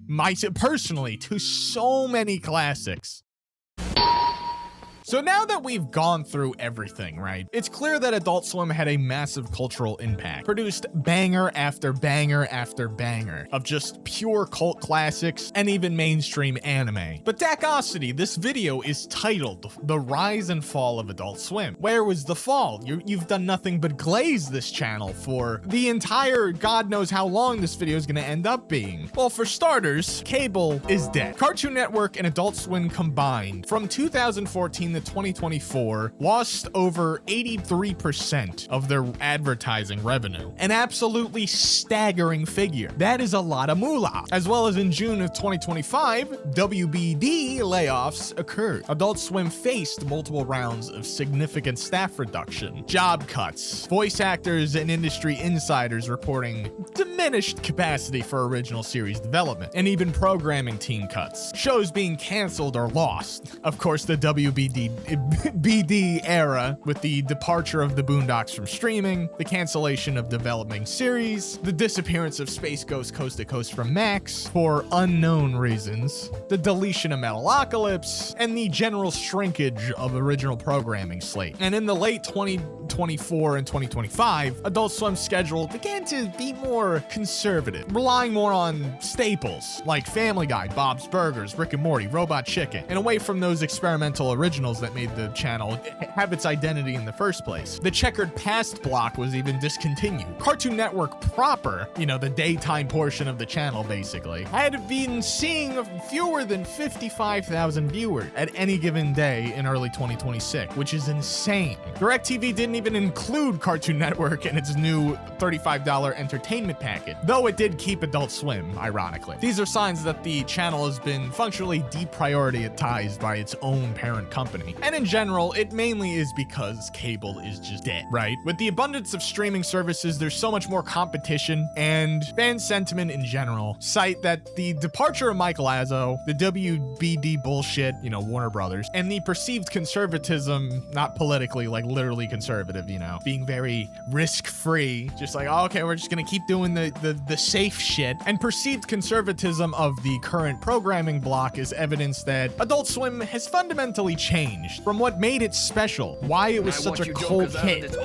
personally to so many classics. So now that we've gone through everything, right, it's clear that Adult Swim had a massive cultural impact, produced banger after banger after banger of just pure cult classics and even mainstream anime. But Dakosity, this video is titled The Rise and Fall of Adult Swim. Where was the fall? You've done nothing but glaze this channel for the entire God knows how long this video is going to end up being. Well, for starters, cable is dead. Cartoon Network and Adult Swim combined from 2014 to 2024 lost over 83% of their advertising revenue, an absolutely staggering figure. That is a lot of moolah. As well as in June of 2025, WBD layoffs occurred. Adult Swim faced multiple rounds of significant staff reduction, job cuts, voice actors and industry insiders reporting diminished capacity for original series development, and even programming team cuts, shows being canceled or lost. Of course, the WBD era with the departure of the Boondocks from streaming, the cancellation of developing series, the disappearance of Space Ghost Coast to Coast from Max for unknown reasons, the deletion of Metalocalypse, and the general shrinkage of original programming slate. And in the late 2024 and 2025, Adult Swim's schedule began to be more conservative, relying more on staples like Family Guy, Bob's Burgers, Rick and Morty, Robot Chicken, and away from those experimental originals channels that made the channel have its identity in the first place. The checkered past block was even discontinued. Cartoon Network proper, you know, the daytime portion of the channel basically, had been seeing fewer than 55,000 viewers at any given day in early 2026, which is insane. DirecTV didn't even include Cartoon Network in its new $35 entertainment package, though it did keep Adult Swim, ironically. These are signs that the channel has been functionally deprioritized by its own parent company. And in general, it mainly is because cable is just dead, right? With the abundance of streaming services, there's so much more competition, and fan sentiment in general cite that the departure of Mike Lazo, the WBD bullshit, you know, Warner Brothers, and the perceived conservatism, not politically, like literally conservative, you know, being very risk-free, just like, oh, okay, we're just gonna keep doing the safe shit, and perceived conservatism of the current programming block is evidence that Adult Swim has fundamentally changed from what made it special, why it was such a cult hit.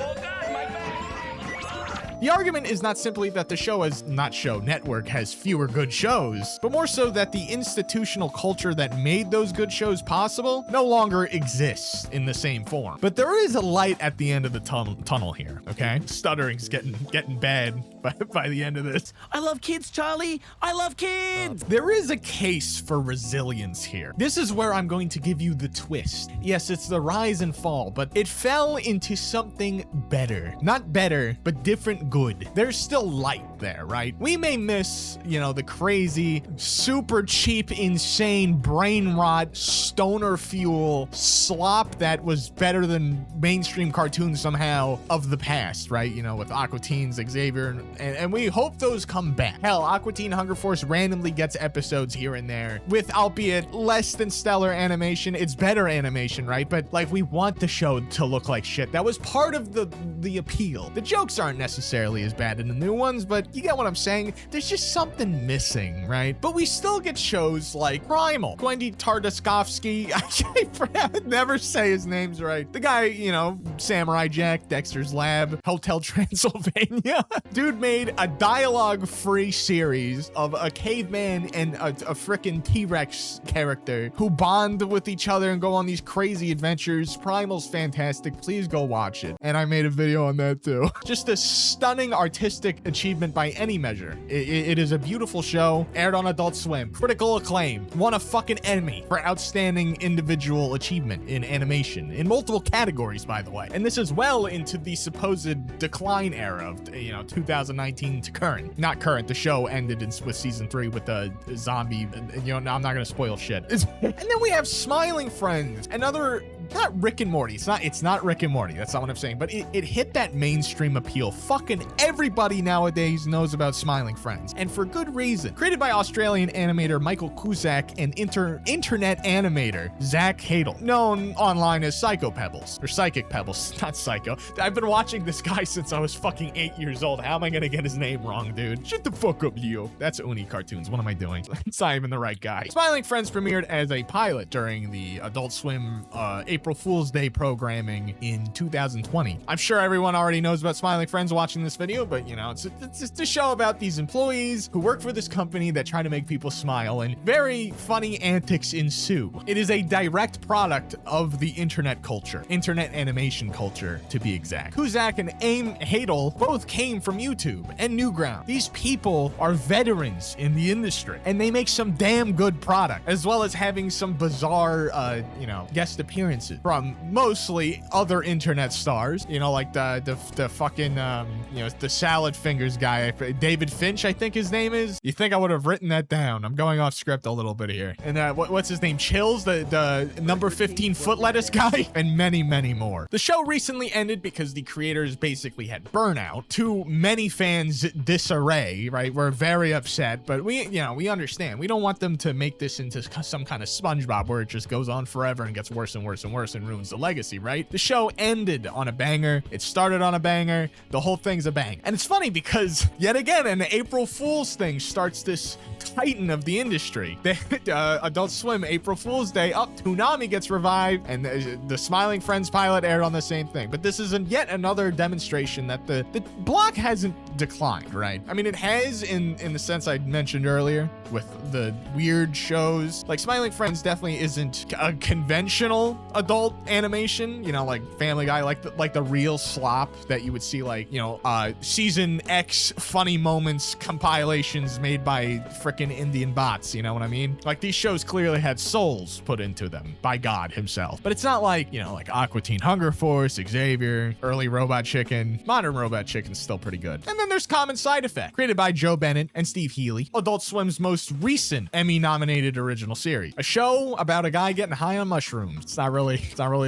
The argument is not simply that the network has fewer good shows, but more so that the institutional culture that made those good shows possible no longer exists in the same form. But there is a light at the end of the tunnel here, okay? Stuttering's getting bad by the end of this. I love kids, Charlie. I love kids. There is a case for resilience here. This is where I'm going to give you the twist. Yes, it's the rise and fall, but it fell into something better. Not better, but different good. There's still light there, right? We may miss, you know, the crazy, super cheap, insane, brain rot, stoner fuel slop that was better than mainstream cartoons somehow of the past, right? You know, with Aqua Teens, Xavier, and we hope those come back. Hell, Aqua Teen Hunger Force randomly gets episodes here and there with, albeit less than stellar animation. It's better animation, right? But like, we want the show to look like shit. That was part of the appeal. The jokes aren't necessarily as bad in the new ones, but you get what I'm saying? There's just something missing, right? But we still get shows like Primal. Gwendy Tartakovsky, I never say his names right. The guy, you know, Samurai Jack, Dexter's Lab, Hotel Transylvania. Dude made a dialogue-free series of a caveman and a frickin' T-Rex character who bond with each other and go on these crazy adventures. Primal's fantastic. Please go watch it. And I made a video on that too. Just a stunning artistic achievement by any measure. It is a beautiful show, aired on Adult Swim, critical acclaim, won a fucking Emmy for outstanding individual achievement in animation, in multiple categories, by the way. And this is well into the supposed decline era of, you know, 2019 to current. Not current, the show ended with season 3 with the zombie, you know, I'm not gonna spoil shit. And then we have Smiling Friends, another, not Rick and Morty, it's not Rick and Morty, that's not what I'm saying, but it hit that mainstream appeal. Fucking everybody nowadays knows about Smiling Friends, and for good reason. Created by Australian animator Michael Cusack and internet animator Zach Hadel, known online as Psycho Pebbles, or Psychic Pebbles, not Psycho. I've been watching this guy since I was fucking 8 years old. How am I gonna get his name wrong, dude? Shut the fuck up, Leo. That's Uni Cartoons. What am I doing? It's not even the right guy. Smiling Friends premiered as a pilot during the Adult Swim April Fool's Day programming in 2020. I'm sure everyone already knows about Smiling Friends watching this video, but you know, it's just a show about these employees who work for this company that try to make people smile, and very funny antics ensue. It is a direct product of the internet culture, internet animation culture to be exact. Cusack and Aim Hadel both came from YouTube and Newground. These people are veterans in the industry, and they make some damn good product, as well as having some bizarre, you know, guest appearances from mostly other internet stars, you know, like the fucking, you know, the Salad Fingers guy, David Finch, I think his name is. You think I would have written that down? I'm going off script a little bit here. And what's his name? Chills, the number 15 foot lettuce guy, and many, many more. The show recently ended because the creators basically had burnout. To many fans' disarray, right? We're very upset, but we understand. We don't want them to make this into some kind of SpongeBob where it just goes on forever and gets worse and worse and worse and ruins the legacy, right? The show ended on a banger. It started on a banger. The whole thing's a bang. And it's funny because, yet again, an April Fool's thing starts this titan of the industry. Adult Swim, April Fool's Day, Toonami gets revived, and the Smiling Friends pilot aired on the same thing. But this is yet another demonstration that the block hasn't declined, right? I mean, it has in the sense I mentioned earlier with the weird shows. Like Smiling Friends definitely isn't a conventional adult animation, you know, like Family Guy, like the real slop that you would see, like, you know, season X funny moments compilations made by frickin' Indian bots, you know what I mean? Like, these shows clearly had souls put into them by God himself. But it's not like, you know, like Aqua Teen Hunger Force, Xavier, early Robot Chicken. Modern Robot Chicken's still pretty good. And then there's Common Side Effect, created by Joe Bennett and Steve Healy, Adult Swim's most recent Emmy-nominated original series. A show about a guy getting high on mushrooms. It's not really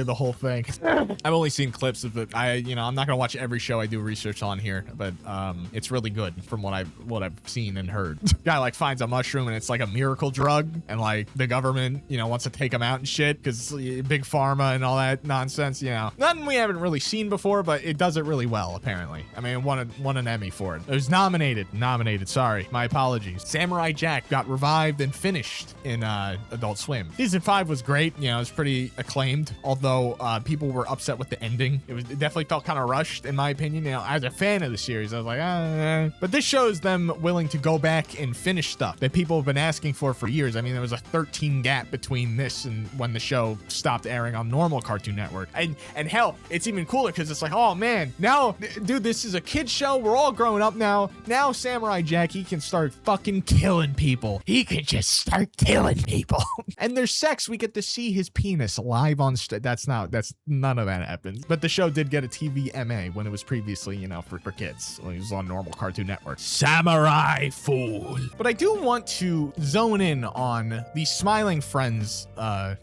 the whole thing. I've only seen clips of it. I'm not gonna watch every show I do research on here, but it's really good from what I've seen and heard. Guy like finds a mushroom and it's like a miracle drug, and like the government, you know, wants to take him out and shit because big pharma and all that nonsense, you know. Nothing we haven't really seen before, but it does it really well, apparently. I mean, it won an Emmy for it. It was nominated, sorry, my apologies. Samurai Jack got revived and finished in Adult Swim. Season 5 was great, you know, it was pretty acclaimed, although people were upset with the ending. It definitely felt kind of rushed, in my opinion. You know, as a fan of the series, I was like, But this shows them willing to go back and finish stuff that people have been asking for years. I mean, there was a 13 gap between this and when the show stopped airing on normal Cartoon Network. And hell, it's even cooler because it's like, oh man, now, dude, this is a kid's show. We're all grown up now. Now Samurai Jack, he can start fucking killing people. He can just start killing people. And there's sex. We get to see his penis live on that's none of that happens. But the show did get a TVMA when it was previously, you know, for kids. When it was on normal Cartoon Network. Samurai Fool. But I do want to zone in on the Smiling Friends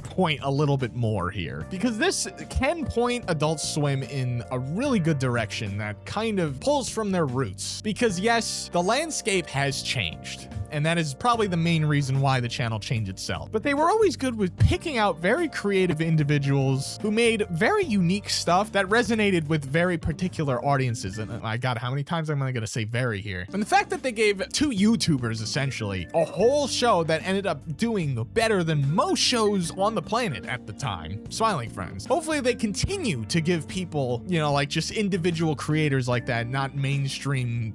point a little bit more here, because this can point Adult Swim in a really good direction that kind of pulls from their roots. Because yes, the landscape has changed, and that is probably the main reason why the channel changed itself. But they were always good with picking out very creative individuals who made very unique stuff that resonated with very particular audiences. And my God, how many times am I gonna say very here? And the fact that they gave two YouTubers essentially a whole show that ended up doing better than most shows on the planet at the time, Smiling Friends. Hopefully they continue to give people, you know, like just individual creators like that, not mainstream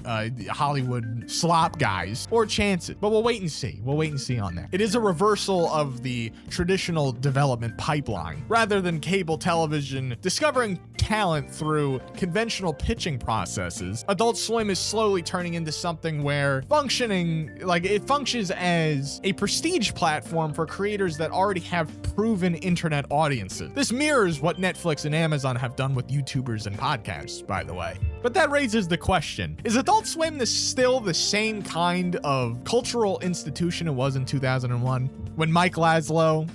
Hollywood slop guys, or chances. But we'll wait and see. We'll wait and see on that. It is a reversal of the traditional development pipeline. Rather than cable television discovering talent through conventional pitching processes, Adult Swim is slowly turning into something where it functions as a prestige platform for creators that already have proven internet audiences. This mirrors what Netflix and Amazon have done with YouTubers and podcasts, by the way. But that raises the question, is Adult Swim still the same kind of cultural institution it was in 2001? When Mike Lazo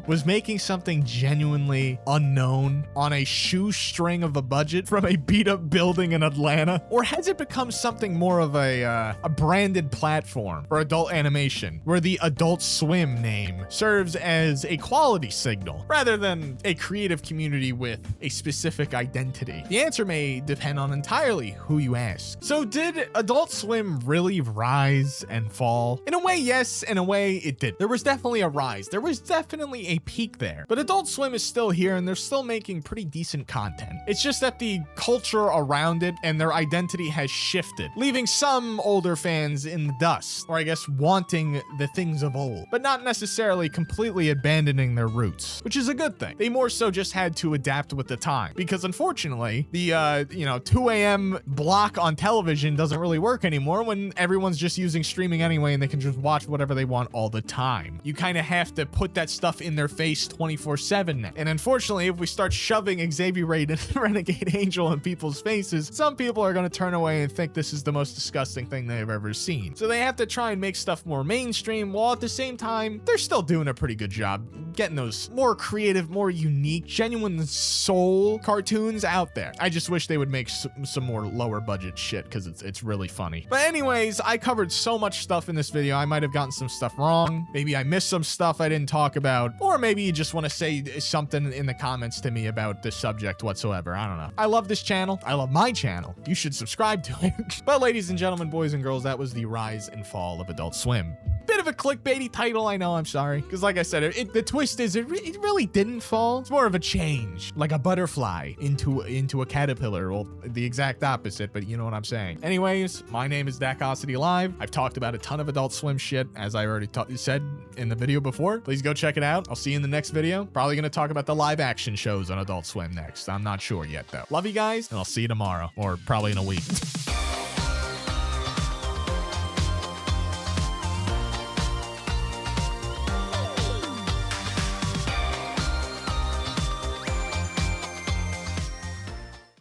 was making something genuinely unknown on a shoestring of a budget from a beat-up building in Atlanta? Or has it become something more of a branded platform for adult animation, where the Adult Swim name serves as a quality signal rather than a creative community with a specific identity? The answer may depend on entirely who you ask. So did Adult Swim really rise and fall? In a way, yes. In a way, it did. There was definitely a rise. There was definitely a peak there. But Adult Swim is still here, and they're still making pretty decent content. It's just that the culture around it and their identity has shifted, leaving some older fans in the dust, or I guess wanting the things of old, but not necessarily completely abandoning their roots, which is a good thing. They more so just had to adapt with the time, because unfortunately, the 2 a.m. block on television doesn't really work anymore when everyone's just using streaming anyway and they can just watch whatever they want all the time. You kind of have to put that stuff in their face 24/7 now. And unfortunately, if we start shoving Xavier Ray and Renegade Angel in people's faces, some people are going to turn away and think this is the most disgusting thing they've ever seen. So they have to try and make stuff more mainstream, while at the same time, they're still doing a pretty good job getting those more creative, more unique, genuine soul cartoons out there. I just wish they would make some more lower budget shit, because it's really funny. But anyways, I covered so much stuff in this video. I might have gotten some stuff wrong. Maybe I missed some stuff I didn't talk about, or maybe you just want to say something in the comments to me about this subject whatsoever. I don't know. I love this channel. I love my channel. You should subscribe to it. But ladies and gentlemen, boys and girls, that was the rise and fall of Adult Swim. Bit of a clickbaity title, I know, I'm sorry. Because like I said, the twist is it really didn't fall. It's more of a change, like a butterfly into a caterpillar. Well, the exact opposite, but you know what I'm saying. Anyways, my name is Dakosity Live. I've talked about a ton of Adult Swim shit, as I already said in the video before. Please go check it out. I'll see you in the next video. Probably going to talk about the live action shows on Adult Swim next. I'm not sure yet, though. Love you guys, and I'll see you tomorrow, or probably in a week.